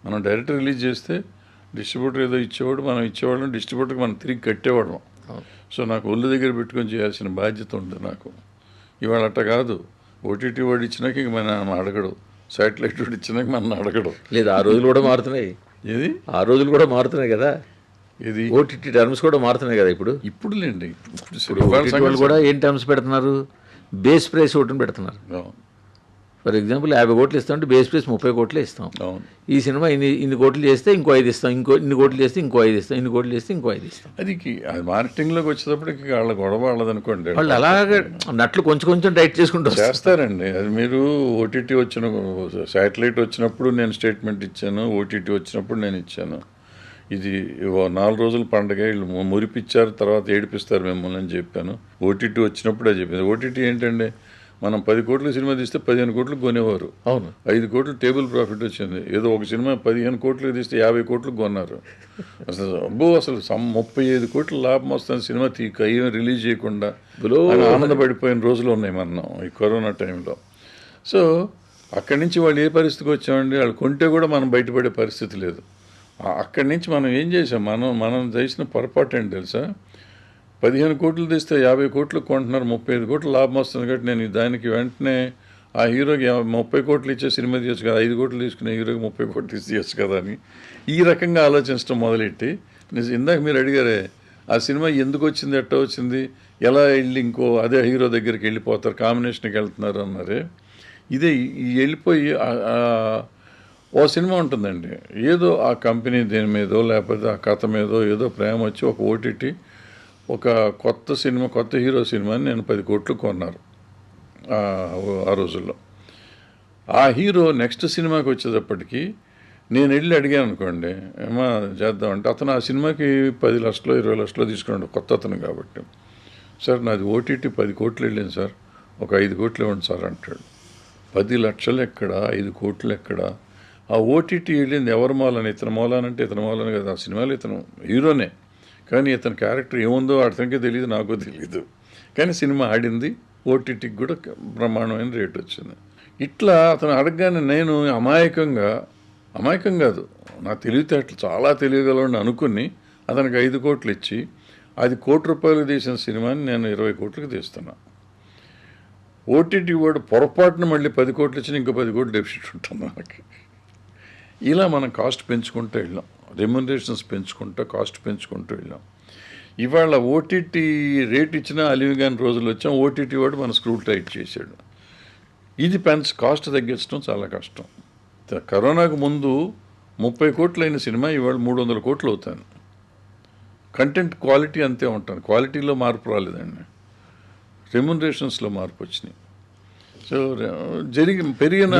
మనం డైరెక్ట్ రిలీజ్ చేస్తే డిస్ట్రిబ్యూటర్ ఏదో ఇచ్చేవాడు, మనం ఇచ్చేవాళ్ళం, డిస్ట్రిబ్యూటర్కి మనం తిరిగి కట్టేవాళ్ళం. సో నాకు ఒళ్ళు దగ్గర పెట్టుకొని చేయాల్సిన బాధ్యత ఉంది నాకు. ఇవాళ అట్ట కాదు. ఓటీటీ వాడు ఇచ్చినాక ఇంక మనం అడగడు, శాటిలైట్ వాడు ఇచ్చినాక మనం అడగడు. లేదు, ఆ రోజులు కూడా మారుతున్నాయి. ఏది ఆ రోజులు కూడా మారుతున్నాయి కదా. ఇది ఓటీటీ టర్మ్స్ కూడా మారుతున్నాయి కదా ఇప్పుడు. ఇప్పుడులేండి. OTT వాళ్ళు కూడా ఏం టర్మ్స్ పెడుతున్నారు? బేస్ ప్రైస్ ఒకటిని పెడుతున్నారు. అవును, ఫర్ ఎగ్జాంపుల్ 50 కోట్లు ఇస్తామంటే బేస్ ప్రైస్ 30 కోట్లే ఇస్తాం. అవును. ఈ సినిమా ఇన్ని కోట్లు చేస్తే ఇంకో 5 ఇస్తాం, ఇన్ని కోట్లు చేస్తే ఇంకో 5 ఇస్తాం, ఇన్ని కోట్లు చేస్తే ఇంకో 5 ఇస్తాం. అది మార్కెటింగ్లోకి వచ్చేటప్పటికి వాళ్ళ గొడవ వాళ్ళదనుకోండి. వాళ్ళు అలాగే నట్లు కొంచెం కొంచెం టైట్ చేసుకుంటూ చేస్తారండి. అది మీరు ఓటీటీ వచ్చిన శాటిలైట్ వచ్చినప్పుడు నేను స్టేట్మెంట్ ఇచ్చాను, ఓటీటీ వచ్చినప్పుడు నేను ఇచ్చాను. ఇది 4 రోజుల పండగ, వీళ్ళు మురిపిచ్చారు, తర్వాత ఏడిపిస్తారు మిమ్మల్ని అని చెప్పాను. ఓటీటీ వచ్చినప్పుడే చెప్పింది. ఓటీటీ ఏంటండి, మనం 10 కోట్ల సినిమా తీస్తే 15 కోట్లకు కొనేవారు. అవును, 5 కోట్లు టేబుల్ ప్రాఫిట్ వచ్చింది. ఏదో ఒక సినిమా 15 కోట్లకు తీస్తే 50 కోట్లకు కొన్నారు. అసలు 35 కోట్ల లాభం వస్తుంది సినిమా రిలీజ్ చేయకుండా అని ఆనందపడిపోయిన రోజులు ఉన్నాయి మనం ఈ కరోనా టైంలో. సో అక్కడి నుంచి వాళ్ళు ఏ పరిస్థితికి వచ్చామండి, వాళ్ళు కొంటే కూడా మనం బయటపడే పరిస్థితి లేదు. అక్కడి నుంచి మనం ఏం చేసాం, మనం చేసిన పొరపాటు ఏంటి తెలుసా, 15 కోట్లు తీస్తే 50 కోట్లు కొంటున్నారు, 35 కోట్లు లాభం వస్తుంది కాబట్టి నేను దానికి వెంటనే ఆ హీరోకి 30 కోట్లు ఇచ్చే సినిమా తీయచ్చు కదా, 5 కోట్లు తీసుకునే హీరోకి 30 కోట్లు తీయచ్చు కదా అని ఈ రకంగా ఆలోచించడం మొదలెట్టి, ఇందాక మీరు అడిగారే ఆ సినిమా ఎందుకు వచ్చింది, ఎట్ట వచ్చింది, ఎలా వెళ్ళి ఇంకో అదే హీరో దగ్గరికి వెళ్ళిపోతారు, కాంబినేషన్కి వెళ్తున్నారు అన్నారే. ఇదే ఈ వెళ్ళిపోయి ఓ సినిమా ఉంటుందండి, ఏదో ఆ కంపెనీ దేని మీదో లేకపోతే ఆ కథ మీదో ఏదో ప్రేమ వచ్చి ఒక ఓటీటీ ఒక కొత్త సినిమా, కొత్త హీరో సినిమాని నేను 10 కోట్లు కొన్నారు ఆ రోజుల్లో. ఆ హీరో నెక్స్ట్ సినిమాకి వచ్చేటప్పటికి నేను వెళ్ళి అడిగాను అనుకోండి, ఏమా చేద్దామంటే అతను ఆ సినిమాకి 10 లక్షలు 20 లక్షలు తీసుకున్నాడు, కొత్త అతను కాబట్టి. సార్ నాది ఓటీటీ 10 కోట్లు వెళ్ళింది సార్, ఒక 5 కోట్లు ఇవ్వండి సార్ అంటాడు. 10 లక్షలు ఎక్కడ, 5 కోట్లు ఎక్కడ? ఆ ఓటీటీ వెళ్ళింది ఎవరి మూలని, ఇతని మూలానంటే ఇతని మూలని కదా. ఆ సినిమాలో ఇతను హీరోనే, కానీ ఇతని క్యారెక్టర్ ఏముందో అతనికే తెలియదు, నాకు తెలియదు. కానీ సినిమా ఆడింది, ఓటీటీకి కూడా బ్రహ్మాండమైన రేట్ వచ్చింది. ఇట్లా అతను అడగగానే నేను అమాయకం కాదు, నా తెలివితేటలు చాలా తెలియగలవని అనుకుని అతనికి 5 కోట్లు ఇచ్చి, అది ₹1,00,00,000 తీసిన సినిమాని నేను 20 కోట్లకు తీస్తున్నా. ఓటీటీ వాడు పొరపాటున మళ్ళీ 10 కోట్లు ఇచ్చిన ఇంకో 10 కోట్లు డెఫిసిట్ ఉంటుంది మనకి. ఇలా మనం కాస్ట్ పెంచుకుంటూ వెళ్ళాం, రెమ్యునరేషన్స్ కాస్ట్ పెంచుకుంటూ వెళ్ళాం. ఇవాళ ఓటీటీ రేట్ ఇచ్చినా అలివి కాని రోజులు వచ్చాం, ఓటీటీ వాడు మన స్క్రూ టైట్ చేశాడు. ఇది కాస్ట్ తగ్గించడం చాలా కష్టం. కరోనాకు ముందు 30 కోట్లు అయిన సినిమా ఇవాళ 300 కోట్లు అవుతాను. కంటెంట్ క్వాలిటీ అంతే ఉంటుంది, క్వాలిటీలో మార్పు రాలేదండి, రెమ్యునరేషన్స్లో మార్పు వచ్చినాయి. సో పెరిగిన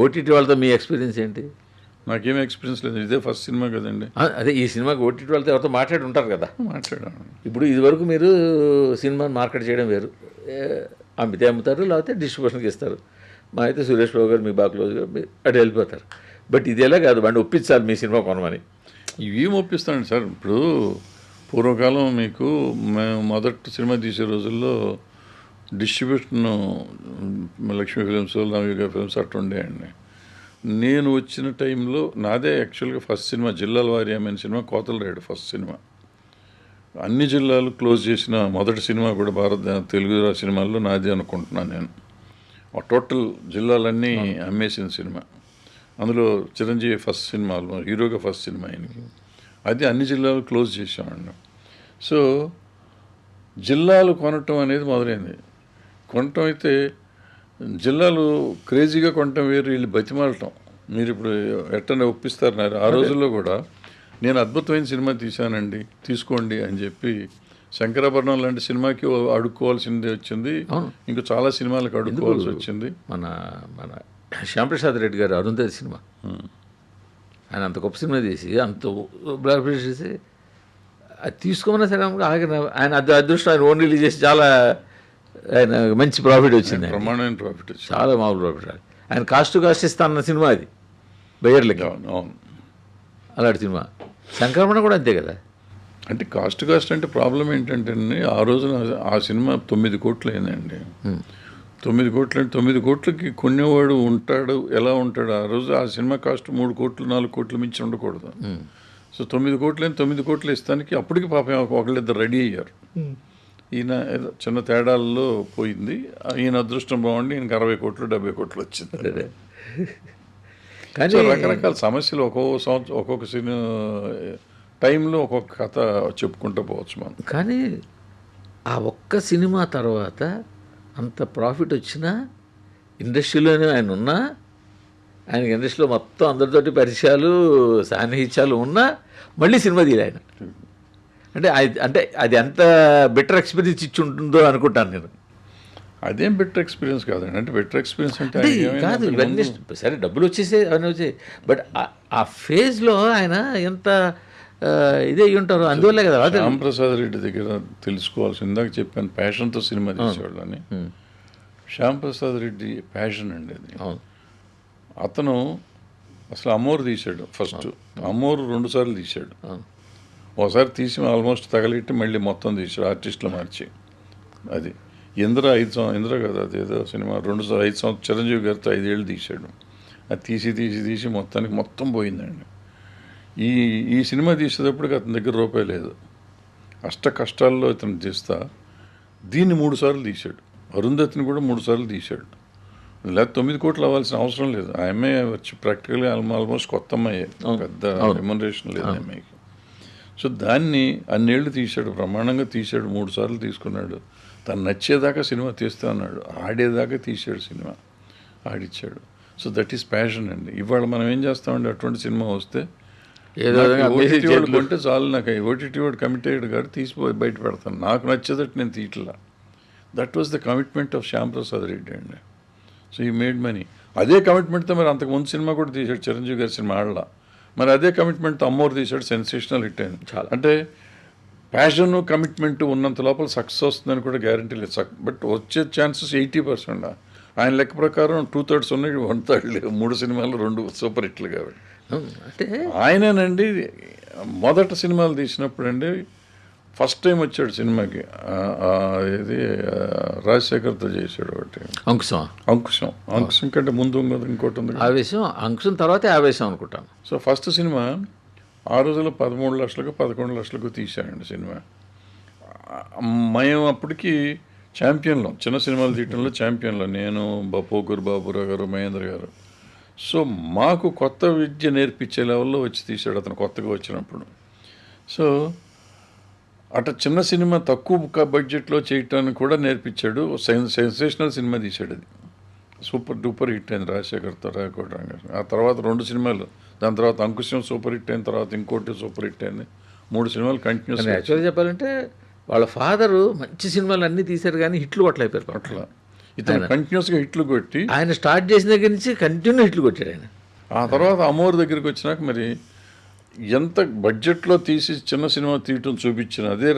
ఓటీటీ వాళ్ళతో మీ ఎక్స్పీరియన్స్ ఏంటి? నాకేం ఎక్స్పీరియన్స్ లేదు, ఇదే ఫస్ట్ సినిమా కదండి. అదే ఈ సినిమాకి ఓటీటీ వాళ్ళతో ఎవరితో మాట్లాడి ఉంటారు కదా. మాట్లాడాను. ఇప్పుడు ఇదివరకు మీరు సినిమాని మార్కెట్ చేయడం వేరు, అమ్ముతారు లేకపోతే డిస్ట్రిబ్యూషన్కి ఇస్తారు. మా అయితే సురేష్ బాబు గారు మీ బాగా క్లోజ్గా అటు వెళ్ళిపోతారు. బట్ ఇది ఎలా కాదు, వాడిని ఒప్పించాలి మీ సినిమా కొనమని. ఇవేం ఒప్పిస్తానండి సార్. ఇప్పుడు పూర్వకాలం మీకు మేము మొదటి సినిమా తీసే రోజుల్లో డిస్ట్రిబ్యూషన్ లక్ష్మీ ఫిలిమ్స్, నవయుగ ఫిలిమ్స్ అట్లా ఉండేయండి. నేను వచ్చిన టైంలో నాదే యాక్చువల్గా ఫస్ట్ సినిమా, జిల్లాల వారి అమ్మైన సినిమా కోతలరాయుడు ఫస్ట్ సినిమా. అన్ని జిల్లాలు క్లోజ్ చేసిన మొదటి సినిమా కూడా తెలుగు సినిమాల్లో నాదే అనుకుంటున్నాను నేను. టోటల్ జిల్లాలన్నీ అమ్మేసిన సినిమా. అందులో చిరంజీవి ఫస్ట్ సినిమా, హీరోగా ఫస్ట్ సినిమా ఆయనకి. అది అన్ని జిల్లాలు క్లోజ్ చేసామండి. సో జిల్లాలు కొనటం అనేది మొదలైంది. కొనటం అయితే జిల్లాలు క్రేజీగా కొనటం వేరు, వీళ్ళు బతిమాలటం. మీరు ఇప్పుడు ఎట్టనే ఒప్పిస్తారు. ఆ రోజుల్లో కూడా నేను అద్భుతమైన సినిమా తీశానండి, తీసుకోండి అని చెప్పి శంకరాభరణం లాంటి సినిమాకి అడుక్కోవాల్సింది వచ్చింది, ఇంకా చాలా సినిమాలకు అడుక్కోవాల్సి వచ్చింది. మన శ్యాంప్రసాద్ రెడ్డి గారు అరుంధతి సినిమా, ఆయన అంత గొప్ప సినిమా తీసి అంత బ్లాక్ చేసి అది తీసుకోమన్నా సరే ఆగిన ఆయన అదృష్టం ఆయన ఓన్ రిలీజ్ చేసి చాలా ఆయన మంచి ప్రాఫిట్ వచ్చింది, ప్రమాణమైన ప్రాఫిట్ వచ్చింది, చాలా మామూలు ప్రాఫిట్ రాదు. ఆయన కాస్ట్ టు కాస్ట్ ఇస్తాన్న సినిమా అది బయ్యర్లకి. అవును. అలాంటి సినిమా సంక్రమణ కూడా అంతే కదా. అంటే కాస్ట్ అంటే ప్రాబ్లం ఏంటంటే ఆ రోజున ఆ సినిమా 9 కోట్లు అయిందండి. 9 కోట్లు అంటే 9 కోట్లకి కొనేవాడు ఉంటాడు, ఎలా ఉంటాడు? ఆ రోజు ఆ సినిమా కాస్ట్ 3 కోట్లు 4 కోట్లు మించి ఉండకూడదు. సో 9 కోట్లు 9 కోట్లు ఇస్తానికి అప్పటికి పాపం ఒకళ్ళిద్దరు రెడీ అయ్యారు. ఈయన ఏదో చిన్న తేడాల్లో పోయింది, ఈయన అదృష్టం బాగుండి ఈయనకి 60 కోట్లు 70 కోట్లు వచ్చింది. కానీ సో రకరకాల సమస్యలు ఒక్కొక్క సినిమా టైంలో ఒక్కొక్క కథ చెప్పుకుంటూ పోవచ్చు మనం. కానీ ఆ ఒక్క సినిమా తర్వాత అంత ప్రాఫిట్ వచ్చినా ఇండస్ట్రీలోనే ఆయన ఉన్నా, ఆయనకి ఇండస్ట్రీలో మొత్తం అందరితోటి పరిచయాలు సాన్నిహిత్యాలు ఉన్నా మళ్ళీ సినిమా తీయలే ఆయన. అంటే అది ఎంత బెటర్ ఎక్స్పీరియన్స్ ఇచ్చి ఉంటుందో అనుకుంటాను నేను. అదేం బెటర్ ఎక్స్పీరియన్స్ కాదండి. అంటే బెటర్ ఎక్స్పీరియన్స్ అంటే కాదు, ఇవన్నీ సరే డబ్బులు వచ్చేసే అవన్నీ వచ్చాయి, బట్ ఆ ఫేజ్లో ఆయన ఎంత ఇదే అయ్యి ఉంటారు. అందువల్లే కదా శ్యాంప్రసాద్ రెడ్డి దగ్గర తెలుసుకోవాల్సి, ఇందాక చెప్పాను ప్యాషన్తో సినిమా తీసేవాళ్ళని. శ్యాంప్రసాద్ రెడ్డి ప్యాషన్ అండి అది. అతను అసలు అమ్మోరు తీశాడు ఫస్ట్, అమ్మోరు 2 సార్లు తీశాడు. ఒకసారి తీసి ఆల్మోస్ట్ తగలెట్టి మళ్ళీ మొత్తం తీశాడు ఆర్టిస్టులు మార్చి. అది ఇంద్ర కదా, అదేదో సినిమా 5 సంవత్సరాలు చిరంజీవి గారితో 5 ఏళ్ళు తీశాడు. అది తీసి మొత్తం పోయిందండి. ఈ సినిమా తీసేటప్పటికి అతని దగ్గర రూపాయి లేదు, అష్ట కష్టాల్లో ఇతను తీస్తా దీన్ని 3 సార్లు తీశాడు. అరుంధతిని కూడా 3 సార్లు తీశాడు. లేకపోతే 9 కోట్లు అవ్వాల్సిన అవసరం లేదు. ఆ అమ్మాయి వచ్చి ప్రాక్టికల్గా ఆల్మోస్ట్ కొత్త అమ్మాయి, పెద్ద రెమ్యునరేషన్ లేదు ఆ అమ్మాయికి. సో దాన్ని అన్నేళ్ళు తీశాడు, బ్రహ్మాండంగా తీశాడు, 3 సార్లు తీసుకున్నాడు. తను నచ్చేదాకా సినిమా తీస్తా అన్నాడు, ఆడేదాకా తీశాడు, సినిమా ఆడిచ్చాడు. సో దట్ ఈస్ ప్యాషన్ అండి. ఇవాళ మనం ఏం చేస్తామండి, అటువంటి సినిమా వస్తే ఓటీటీ వాడు కొంటే చాలు, నాకు ఓటీటీ వాడు కమిటెడ్ గారు తీసిపోయి బయట పెడతాను, నాకు నచ్చేదట్టు నేను తీయట్లా. That was the commitment of Shyamprasad Reddy అండి. సో ఈ మేడ్ మనీ. అదే కమిట్మెంట్తో మరి అంతకుముందు సినిమా కూడా తీశాడు, చిరంజీవి గారి సినిమా ఆడలా. మరి అదే కమిట్మెంట్తో అమ్మోరు తీశాడు, సెన్సేషనల్ హిట్ అయింది. చాలా అంటే ప్యాషన్ కమిట్మెంట్ ఉన్నంత లోపల సక్సెస్ వస్తుందని కూడా గ్యారంటీ లేదు. బట్ వచ్చే ఛాన్సెస్ 80%. ఆయన లెక్క ప్రకారం 2/3 ఉన్నాయి, 1/3 లేవు. 3 సినిమాలు 2 సూపర్ హిట్లు కాబట్టి. అంటే ఆయనేనండి మొదట సినిమాలు తీసినప్పుడు అండి ఫస్ట్ టైం వచ్చాడు సినిమాకి. ఇది రాజశేఖర్తో చేశాడు ఒకటి, అంకుశం కంటే ముందు ఇంకోటి ఉంది, ఆవేశం. అంకుశం తర్వాత ఆవేశం అనుకుంటాను. సో ఫస్ట్ సినిమా ఆ రోజుల్లో 13 లక్షలకు 11 లక్షలకు తీశానండి సినిమా. మేము అప్పటికి ఛాంపియన్లో, చిన్న సినిమాలు తీయటంలో ఛాంపియన్లో నేను, పోకూరు బాబురావు గారు, మహేంద్ర గారు. సో మాకు కొత్త విద్య నేర్పించే లెవెల్లో వచ్చి తీశాడు అతను కొత్తగా వచ్చినప్పుడు. సో అట్లా చిన్న సినిమా తక్కువ బడ్జెట్లో చేయటానికి కూడా నేర్పించాడు. సెన్సేషనల్ సినిమా తీశాడు, అది సూపర్ డూపర్ హిట్ అయింది రాజశేఖర్తో రాయకోట. ఆ తర్వాత 2 సినిమాలు, దాని తర్వాత అంకుశం సూపర్ హిట్ అయిన తర్వాత ఇంకోటి సూపర్ హిట్ అయింది. 3 సినిమాలు కంటిన్యూస్. యాక్చువల్గా చెప్పాలంటే వాళ్ళ ఫాదరు మంచి సినిమాలు అన్నీ తీశారు కానీ హిట్లు కొట్టలేపారు. అట్లా ఇతను కంటిన్యూస్గా హిట్లు కొట్టి, ఆయన స్టార్ట్ చేసిన దగ్గర నుంచి కంటిన్యూ హిట్లు కొట్టాడు ఆయన. ఆ తర్వాత అమ్మోరు దగ్గరికి వచ్చినాక మరి ఎంత బడ్జెట్లో తీసి చిన్న సినిమా తీయటం చూపించిన అదే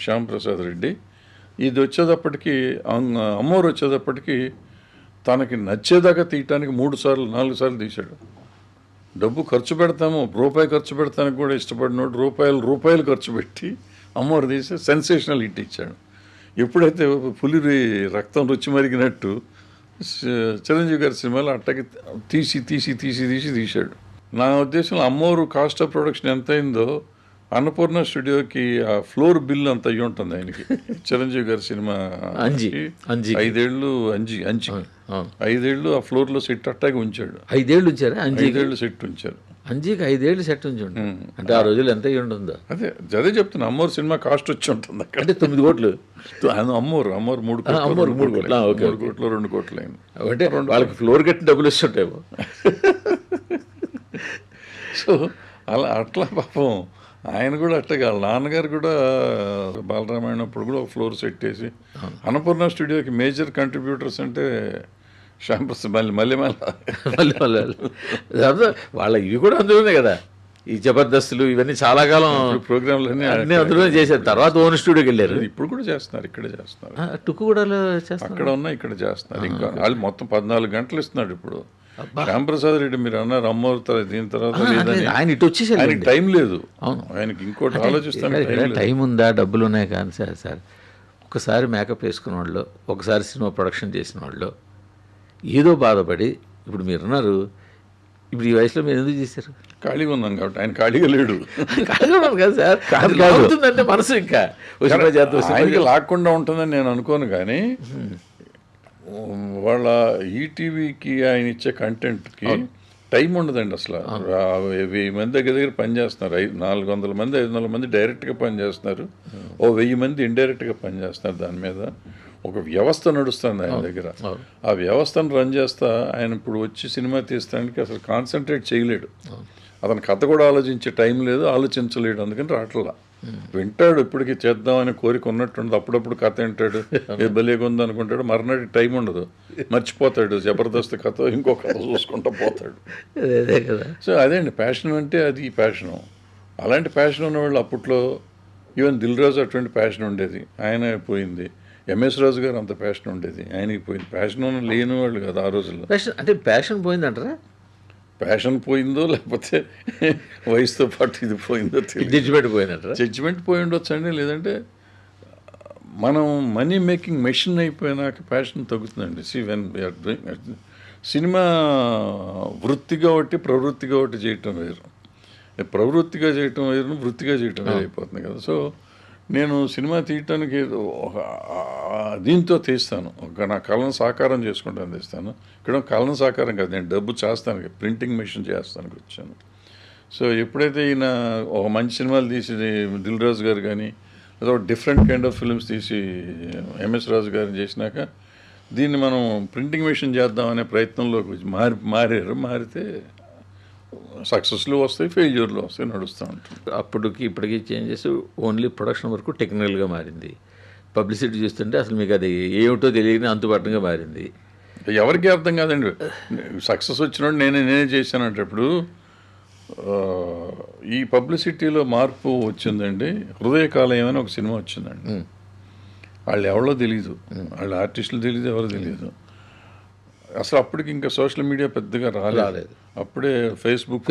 శ్యాంప్రసాద్ రెడ్డి. ఇది వచ్చేటప్పటికి అమ్మోరు వచ్చేటప్పటికి తనకి నచ్చేదాకా తీయటానికి 3 సార్లు 4 సార్లు తీశాడు. డబ్బు ఖర్చు పెడతాము, రూపాయి ఖర్చు పెడతానికి కూడా ఇష్టపడినోడు రూపాయలు ఖర్చు పెట్టి అమ్మోరు తీసి సెన్సేషనల్ హిట్ ఇచ్చాడు. ఎప్పుడైతే పులి రక్తం రుచి మరిగినట్టు చిరంజీవి గారి సినిమాలు అట్టకి తీశాడు. నా ఉద్దేశంలో అమ్మోరు కాస్ట్ ఆఫ్ ప్రొడక్షన్ ఎంత అయిందో అన్నపూర్ణ స్టూడియోకి ఆ ఫ్లోర్ బిల్ అంత అయ్యి ఉంటుంది ఆయనకి. చిరంజీవి గారి సినిమా 5 ఏళ్ళు 5 ఏళ్ళు ఆ ఫ్లోర్లో సెట్ అట్టాగే ఉంచాడు. 5 ఏళ్ళు ఉంచారా? 5 ఏళ్ళు సెట్ ఉంచారు. అంజీకి 5 ఏళ్ళు సెట్ ఉంచి అంటే ఆ రోజులు ఎంత అయ్యి ఉంటుందో. అదే చెప్తున్నా, అమ్మోరు సినిమా కాస్ట్ వచ్చి ఉంటుంది అంటే 9 కోట్లు. అమ్మోరు 3 కోట్లు 2 కోట్లు అయింది. అంటే వాళ్ళకి ఫ్లోర్ కట్టి డబ్బులు ఇస్తుంటాయేమో. సో అట్లా పాపం ఆయన కూడా అట్టగా, వాళ్ళ నాన్నగారు కూడా బాలరామాయణప్పుడు కూడా ఒక ఫ్లోర్ సెట్ చేసి. అన్నపూర్ణ స్టూడియోకి మేజర్ కంట్రిబ్యూటర్స్ అంటే శ్యాంప్రసాద్, మళ్ళీ వాళ్ళ ఇవి కూడా అందులోనే కదా. ఈ జబర్దస్తులు ఇవన్నీ చాలా కాలం ప్రోగ్రాంలన్నీ అన్ని అందులోనే చేశారు. తర్వాత ఓన్ స్టూడియోకి వెళ్ళారు. ఇప్పుడు కూడా చేస్తున్నారు, ఇక్కడే చేస్తున్నారు. టుక్కుగూడలో చేస్తారు, అక్కడ ఉన్నా ఇక్కడ చేస్తున్నారు. ఇంకా వాళ్ళు మొత్తం 14 గంటలు ఇస్తున్నాడు ఇప్పుడు. శ్యాంప్రసాద్ రెడ్డి మీరు అన్నారు అమ్మవుతారు దీని తర్వాత లేదని, ఆయన ఇటు వచ్చేసారు. ఆయనకి టైం లేదు. ఆయనకి ఇంకోటి ఆలోచిస్తాను. టైం ఉందా, డబ్బులు ఉన్నాయి కానీ సార్ ఒకసారి మేకప్ వేసుకున్న వాళ్ళు, ఒకసారి సినిమా ప్రొడక్షన్ చేసిన వాళ్ళు ఏదో బాధపడి, ఇప్పుడు మీరున్నారు, ఇప్పుడు ఈ వయసులో మీరు ఎందుకు చేశారు? ఖాళీగా ఉన్నాం కాబట్టి. ఆయన ఖాళీగా లేడు. ఖాళీగా ఉన్నాను కదా సార్, అవుతుందంటే మనసు ఇంకా ఆయనకి లాక్కుండా ఉంటుందని నేను అనుకోను. కానీ వాళ్ళ ఈటీవీకి ఆయన ఇచ్చే కంటెంట్కి టైం ఉండదండి అసలు. 1000 మంది దగ్గర పనిచేస్తున్నారు. 400 మంది 500 మంది డైరెక్ట్గా పనిచేస్తున్నారు. 1000 మంది ఇండైరెక్ట్గా పనిచేస్తున్నారు. దాని మీద ఒక వ్యవస్థ నడుస్తుంది ఆయన దగ్గర. ఆ వ్యవస్థను రన్ చేస్తా ఆయన ఇప్పుడు వచ్చి సినిమా తీస్తానికి అసలు కాన్సన్ట్రేట్ చేయలేడు. అతను కథ కూడా ఆలోచించే టైం లేదు, ఆలోచించలేడు. అందుకని రావట్లా. వింటాడు, ఇప్పటికీ చేద్దామని కోరిక ఉన్నట్టుండదు. అప్పుడప్పుడు కథ వింటాడు, ఏ భలేగా ఉంది అనుకుంటాడు. మర్నాటి టైం ఉండదు, మర్చిపోతాడు. జబర్దస్త్ కథ ఇంకో కథ చూసుకుంటూ పోతాడు. సో అదే అండి ప్యాషన్ అంటే, అది ప్యాషను. అలాంటి ప్యాషన్ ఉన్నవాళ్ళు అప్పట్లో ఈవెన్ దిల్ రాజు అటువంటి ప్యాషన్ ఉండేది, ఆయన పోయింది. ఎంఎస్ రాజు గారు అంత ప్యాషన్ ఉండేది, ఆయనకి పోయింది. ప్యాషన్ లేని వాళ్ళు కదా ఆ రోజుల్లో. అంటే ప్యాషన్ పోయిందంటారా? ప్యాషన్ పోయిందో లేకపోతే వయసుతో పాటు ఇది పోయిందో తెలియదు. జడ్జిమెంట్ పోయిందంటారా? జడ్జిమెంట్ పోయి ఉండొచ్చు అండి. లేదంటే మనం మనీ మేకింగ్ మెషిన్ అయిపోయినాక ప్యాషన్ తగ్గుతుందండి. సినిమా వృత్తిగా ఒకటి ప్రవృత్తిగా ఒకటి చేయటం వేరు. ప్రవృత్తిగా చేయటం వేరు, వృత్తిగా చేయటం వేరు అయిపోతుంది కదా. సో నేను సినిమా తీయటానికి దీంతో తీస్తాను, నా కళను సాకారం చేసుకుంటాను తీస్తాను. ఇక్కడ కళను సాకారం కాదు, నేను డబ్బు చేస్తాను, ప్రింటింగ్ మెషిన్ చేస్తానికి వచ్చాను. సో ఎప్పుడైతే ఈయన ఒక మంచి సినిమాలు తీసి దిల్ రాజు గారు కానీ లేదా డిఫరెంట్ కైండ్ ఆఫ్ ఫిల్మ్స్ తీసి ఎంఎస్ రాజు గారిని చేసినాక దీన్ని మనం ప్రింటింగ్ మెషిన్ చేద్దామనే ప్రయత్నంలోకి మారితే సక్సెస్లు వస్తాయి, ఫెయిల్యూర్లు వస్తాయి, నడుస్తూ ఉంటుంది. అప్పటికి ఇప్పటికీ చేంజెస్ ఓన్లీ ప్రొడక్షన్ వరకు టెక్నికల్గా మారింది. పబ్లిసిటీ చూస్తుంటే అసలు మీకు అది ఏమిటో తెలియని అంతుబాటుగా మారింది. ఎవరికి అర్థం కాదండి. సక్సెస్ వచ్చినప్పుడు నేనే చేశానంటే ఇప్పుడు ఈ పబ్లిసిటీలో మార్పు వచ్చిందండి. హృదయకాలయం అని ఒక సినిమా వచ్చిందండి. వాళ్ళు ఎవరో తెలీదు, వాళ్ళ ఆర్టిస్టులు తెలీదు, ఎవరో తెలియదు అసలు. అప్పటికి ఇంకా సోషల్ మీడియా పెద్దగా రాలేదు. అప్పుడే ఫేస్బుక్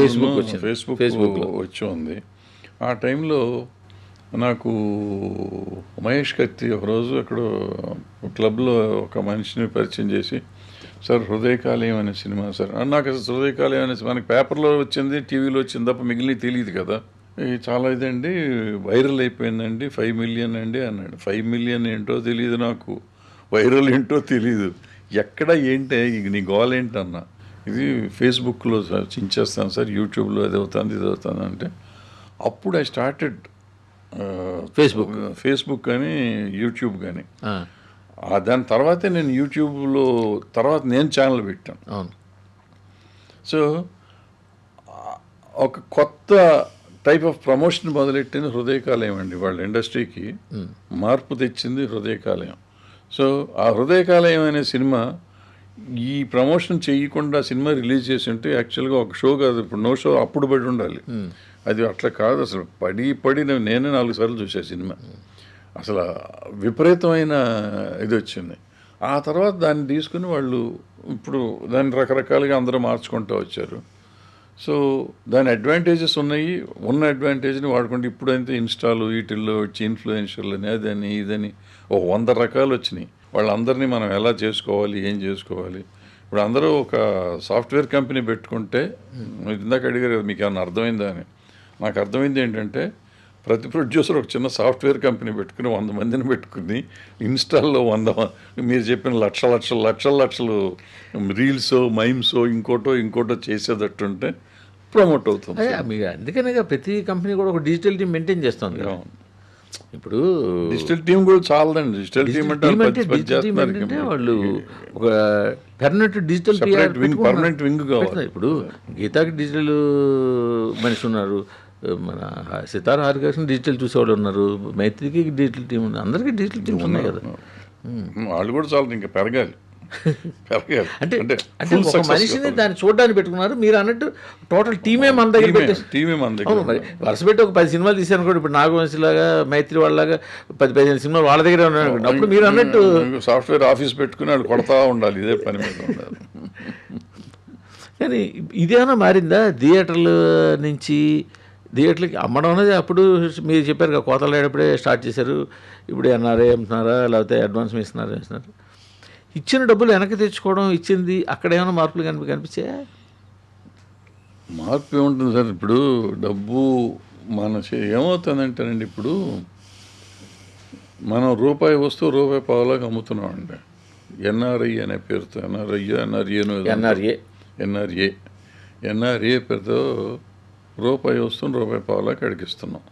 వచ్చి ఉంది. ఆ టైంలో నాకు మహేష్ కత్తి ఒకరోజు ఎక్కడో క్లబ్లో ఒక మనిషిని పరిచయం చేసి, సార్ హృదయకాలయం అనే సినిమా సార్. నాకు అసలు హృదయకాలయం అనే మనకి పేపర్లో వచ్చింది, టీవీలో వచ్చింది తప్ప మిగిలిన తెలియదు కదా. ఇది చాలా ఇదండి, వైరల్ అయిపోయిందండి, 5 మిలియన్ అండి అన్నాడు. 5 మిలియన్ ఏంటో తెలియదు నాకు, వైరల్ ఏంటో తెలియదు, ఎక్కడ ఏంటి నీ గోల్ ఏంటన్నా. ఇది ఫేస్బుక్లో చించేస్తాను సార్, యూట్యూబ్లో అది అవుతుంది ఇది అవుతుంది అంటే అప్పుడు ఐ స్టార్టెడ్ ఫేస్బుక్ కానీ యూట్యూబ్ కానీ. దాని తర్వాతే నేను యూట్యూబ్లో తర్వాత నేను ఛానల్ పెట్టాను. సో ఒక కొత్త టైప్ ఆఫ్ ప్రమోషన్ మొదలెట్టింది హృదయకాలయం అండి. వాళ్ళ ఇండస్ట్రీకి మార్పు తెచ్చింది హృదయకాలయం. సో ఆ హృదయకాలయం అనే సినిమా ఈ ప్రమోషన్ చేయకుండా సినిమా రిలీజ్ చేసి ఉంటే యాక్చువల్గా ఒక షో కాదు, ఇప్పుడు నో షో అప్పుడు పడి ఉండాలి. అది అట్లా కాదు, అసలు పడి నేనే 4 సార్లు చూసా సినిమా. అసలు విపరీతమైన ఇది వచ్చింది. ఆ తర్వాత దాన్ని తీసుకుని వాళ్ళు ఇప్పుడు దాన్ని రకరకాలుగా అందరూ మార్చుకుంటూ వచ్చారు. సో దాని అడ్వాంటేజెస్ ఉన్నాయి, ఉన్న అడ్వాంటేజ్ని వాడుకుంటే ఇప్పుడైతే ఇన్స్టాలు వీటిల్లో వచ్చి ఇన్ఫ్లుయెన్షర్లు అని అదని ఇదని 100 రకాలు వచ్చినాయి. వాళ్ళందరినీ మనం ఎలా చేసుకోవాలి, ఏం చేసుకోవాలి. ఇప్పుడు అందరూ ఒక సాఫ్ట్వేర్ కంపెనీ పెట్టుకుంటే, ఇందాక అడిగారు మీకు ఏమన్నా అర్థమైందా అని. నాకు అర్థమైంది ఏంటంటే ప్రతి ప్రొడ్యూసర్ ఒక చిన్న సాఫ్ట్వేర్ కంపెనీ పెట్టుకుని 100 మందిని పెట్టుకుని ఇన్స్టాల్లో 100 మీరు చెప్పిన లక్షలు రీల్స్ మైమ్స్ ఇంకోటో చేసేటట్టుంటే ప్రమోట్ అవుతుంది. మీకు అందుకనే ప్రతి కంపెనీ కూడా ఒక డిజిటల్ టీం మెయింటైన్ చేస్తుంది. ఇప్పుడు డిజిటల్ టీం కూడా చాలదండి. డిజిటల్ టీం అంటే వాళ్ళు ఒక పర్మనెంట్ డిజిటల్ పర్మనెంట్ వింగ్ కావాలి. ఇప్పుడు గీతాకి డిజిటల్ మనిషి ఉన్నారు, మన సితార హారికృష్ణ డిజిటల్ చూసేవాళ్ళు ఉన్నారు, మైత్రికి డిజిటల్ టీం ఉంది, అందరికీ డిజిటల్ టీమ్స్ ఉన్నాయి కదా. వాళ్ళు కూడా చాలా ఇంకా పెరగాలి. పెరగాలి. అంటే అంటే అంటే full ఒక success మనిషిని కావాలి. దాన్ని చూడడానికి పెట్టుకున్నారు, మీరు అన్నట్టు టోటల్ టీమే మన దగ్గర పెట్టేసి. టీమే మన దగ్గర అవును, మరి వరుస పెట్టి ఒక 10 సినిమాలు తీశాను కూడా, ఇప్పుడు నాగవంశీలాగా మైత్రి వాళ్ళలాగా 10-15 సినిమాలు వాళ్ళ దగ్గరే ఉన్నాయి అనుకోండి. అప్పుడు మీరు అన్నట్టు సాఫ్ట్వేర్ ఆఫీస్ పెట్టుకుని వాళ్ళు కొడతా ఉండాలి, ఇదే పని మీద ఉండాలి. కానీ ఇదేమైనా మారిందా థియేటర్ల నుంచి? థియేటర్లకి అమ్మడం అనేది అప్పుడు మీరు చెప్పారు కదా, కోతలు ఆడేటప్పుడే స్టార్ట్ చేశారు. ఇప్పుడు ఎన్ఆర్ఏ అమ్ముతున్నారా, లేకపోతే అడ్వాన్స్ ఇస్తున్నారు. ఇచ్చిన డబ్బులు వెనక్కి తెచ్చుకోవడం, ఇచ్చింది అక్కడ ఏమైనా మార్పులు కనిపించాయా? మార్పు ఏముంటుంది సార్, ఇప్పుడు డబ్బు ఏమవుతుందంటేనండి, ఇప్పుడు మనం రూపాయి వస్తువు రూపాయి పావులాగా అమ్ముతున్నామండి. ఎన్ఆర్ఐ అనే పేరుతో, ఎన్ఆర్ఏ పేరుతో రూపాయి వస్తువుని రూపాయి పావులాగా అడిగిస్తున్నాం.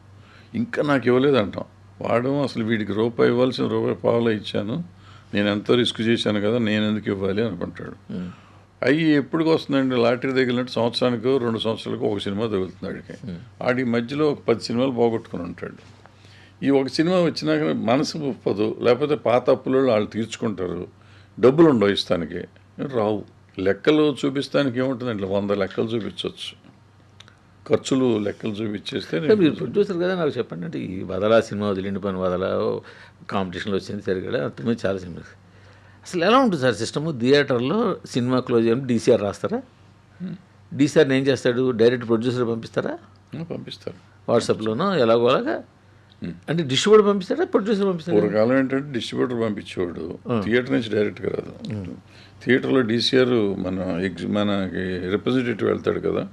ఇంకా నాకు ఇవ్వలేదు అంటాం. వాడు అసలు వీడికి రూపాయి ఇవ్వాల్సిన రూపాయి పావులా ఇచ్చాను, నేను ఎంతో రిస్క్ చేశాను కదా, నేను ఎందుకు ఇవ్వాలి అనుకుంటాడు. అవి ఎప్పటికి వస్తుందండి, లాటరీ తగిలినట్టు సంవత్సరానికి 2 సంవత్సరాలకు ఒక సినిమా తగులుతుంది వాడికి. వాడి మధ్యలో ఒక 10 సినిమాలు పోగొట్టుకుని ఉంటాడు. ఈ ఒక సినిమా వచ్చినాక మనసు ఒప్పదు, లేకపోతే పాత అప్పులు వాళ్ళు తీర్చుకుంటారు, డబ్బులు ఉండవు ఇస్తానికి, రావు. లెక్కలు చూపిస్తానికి ఏముంటుందండి, 100 లెక్కలు చూపించవచ్చు, ఖర్చులు లెక్కలు చూపించేస్తే. మీరు ప్రొడ్యూసర్ కదా, నాకు చెప్పండి. అంటే ఈ వదలా సినిమా వదిలిండి పని వదలా కాంపిటీషన్లో వచ్చింది సరిగడ, అంతమంది చాలా సినిమా. అసలు ఎలా ఉంటుంది సార్ సిస్టము? థియేటర్లో సినిమా క్లోజ్ అయ్యి డీసీఆర్ రాస్తారా? డీసీఆర్ని ఏం చేస్తాడు? డైరెక్ట్ ప్రొడ్యూసర్ పంపిస్తారా? పంపిస్తారు వాట్సాప్లోనో ఎలాగో అలాగా. అంటే డిస్ట్రిబ్యూటర్ పంపిస్తారా, ప్రొడ్యూసర్ పంపిస్తారా? పూర్వకాలం ఏంటంటే డిస్ట్రిబ్యూటర్ పంపించేవాడు, థియేటర్ నుంచి డైరెక్ట్గా రాదు. థియేటర్లో డీసీఆర్ మనకి రిప్రజెంటేటివ్ వెళ్తాడు కదా,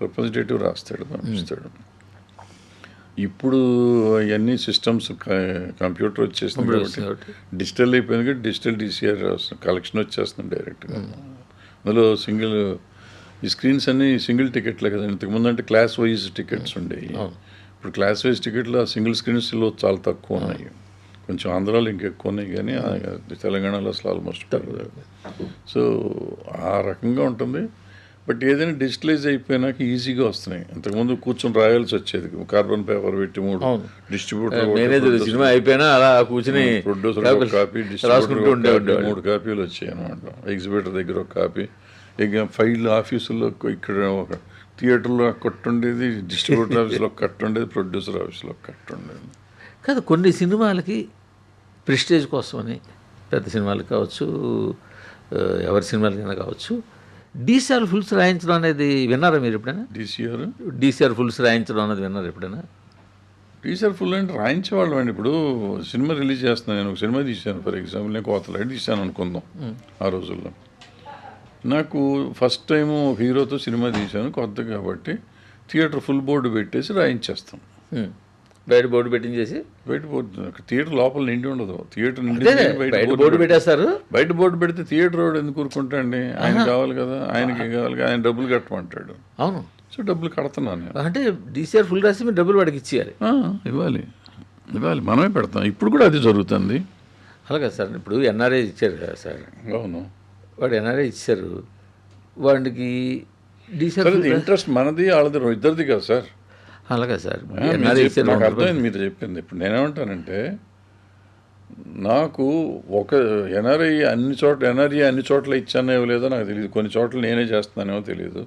రిప్రజెంటేటివ్ రాస్తాడు, పంపిస్తాడు. ఇప్పుడు అవన్నీ సిస్టమ్స్ కంప్యూటర్ వచ్చేసింది కాబట్టి డిజిటల్ అయిపోయింది కాబట్టి డిజిటల్ డీసీఆర్ కలెక్షన్ వచ్చేస్తుంది డైరెక్ట్గా. అందులో ఈ స్క్రీన్స్ అన్నీ సింగిల్ టికెట్లే కదా. ఇంతకుముందు అంటే క్లాస్ వైజ్ టికెట్స్ ఉండేవి. ఇప్పుడు క్లాస్ వైజ్ టికెట్లు ఆ సింగిల్ స్క్రీన్స్లో చాలా తక్కువ ఉన్నాయి. కొంచెం ఆంధ్రాలో ఇంకెక్కువ ఉన్నాయి, కానీ తెలంగాణలో అసలు ఆల్మోస్ట్. సో ఆ రకంగా ఉంటుంది. బట్ ఏదైనా డిజిటలైజ్ అయిపోయినాక ఈజీగా వస్తున్నాయి. అంతకుముందు కూర్చొని రాయాల్సి వచ్చేది, కార్బన్ పేపర్ పెట్టి 3 డిస్ట్రిబ్యూటర్ సినిమా అయిపోయినా అలా కూర్చుని ప్రొడ్యూసర్ ఒక కాపీ, డిస్ట్రిబ్యూటర్ 3 కాపీలు వచ్చాయి అనమాట. ఎగ్జిబిటర్ దగ్గర ఒక కాపీ, ఇక ఫైల్ ఆఫీసుల్లో ఇక్కడ ఒక థియేటర్లో కట్టు ఉండేది, డిస్ట్రిబ్యూటర్ ఆఫీస్లో కట్టు ఉండేది, ప్రొడ్యూసర్ ఆఫీస్లో కట్టు ఉండేది. కాదు, కొన్ని సినిమాలకి ప్రెస్టేజ్ కోసమని, పెద్ద సినిమాలు కావచ్చు, ఎవరి సినిమాలకైనా కావచ్చు, డీసీఆర్ ఫుల్స్ రాయించడం అనేది విన్నారా మీరు ఎప్పుడైనా? డీసీఆర్ ఫుల్స్ రాయించడం అనేది విన్నారా ఎప్పుడైనా? డీసీఆర్ ఫుల్ అంటే రాయించేవాళ్ళం అండి. ఇప్పుడు సినిమా రిలీజ్ చేస్తున్నాను, నేను ఒక సినిమా తీశాను, ఫర్ ఎగ్జాంపుల్ నేను కోతలాడి తీశాను అనుకుందాం. ఆ రోజుల్లో నాకు ఫస్ట్ టైము ఒక హీరోతో సినిమా తీశాను, కొత్త కాబట్టి థియేటర్ ఫుల్ బోర్డు పెట్టేసి రాయించేస్తాం. బయట బోర్డు పెట్టించేసి, బయట బోర్డు థియేటర్ లోపల నిండి ఉండదు, థియేటర్ నిండి బయట బోర్డు పెట్టేస్తారు. బయట బోర్డు పెడితే థియేటర్ రోడ్ ఎందుకు కూరుకుంటాండి, ఆయన కావాలి కదా, ఆయనకి కావాలి, ఆయన డబ్బులు కట్టమంటాడు. అవును, సో డబ్బులు కడుతున్నాను. అంటే డీసీఆర్ ఫుల్ రాసి మీరు డబ్బులు వాడికి ఇచ్చేయాలి. ఇవ్వాలి, మనమే పెడతాం. ఇప్పుడు కూడా అది జరుగుతుంది. అలాగే సార్, ఇప్పుడు ఎన్ఆర్ఐ ఇచ్చారు కదా సార్. అవును, వాడు ఎన్ఆర్ఐ ఇచ్చారు, వాడికి డీసీఆర్ ఇంట్రెస్ట్ మనది వాళ్ళది ఇద్దరిది కదా సార్. అలాగే సార్, నాకు అర్థమైంది మీరు చెప్పింది. ఇప్పుడు నేనేమంటానంటే, నాకు ఒక ఎన్ఆర్ఐ అన్ని చోట్ల ఇచ్చానో లేదో నాకు తెలియదు, కొన్ని చోట్ల నేనే చేస్తున్నానేమో తెలియదు.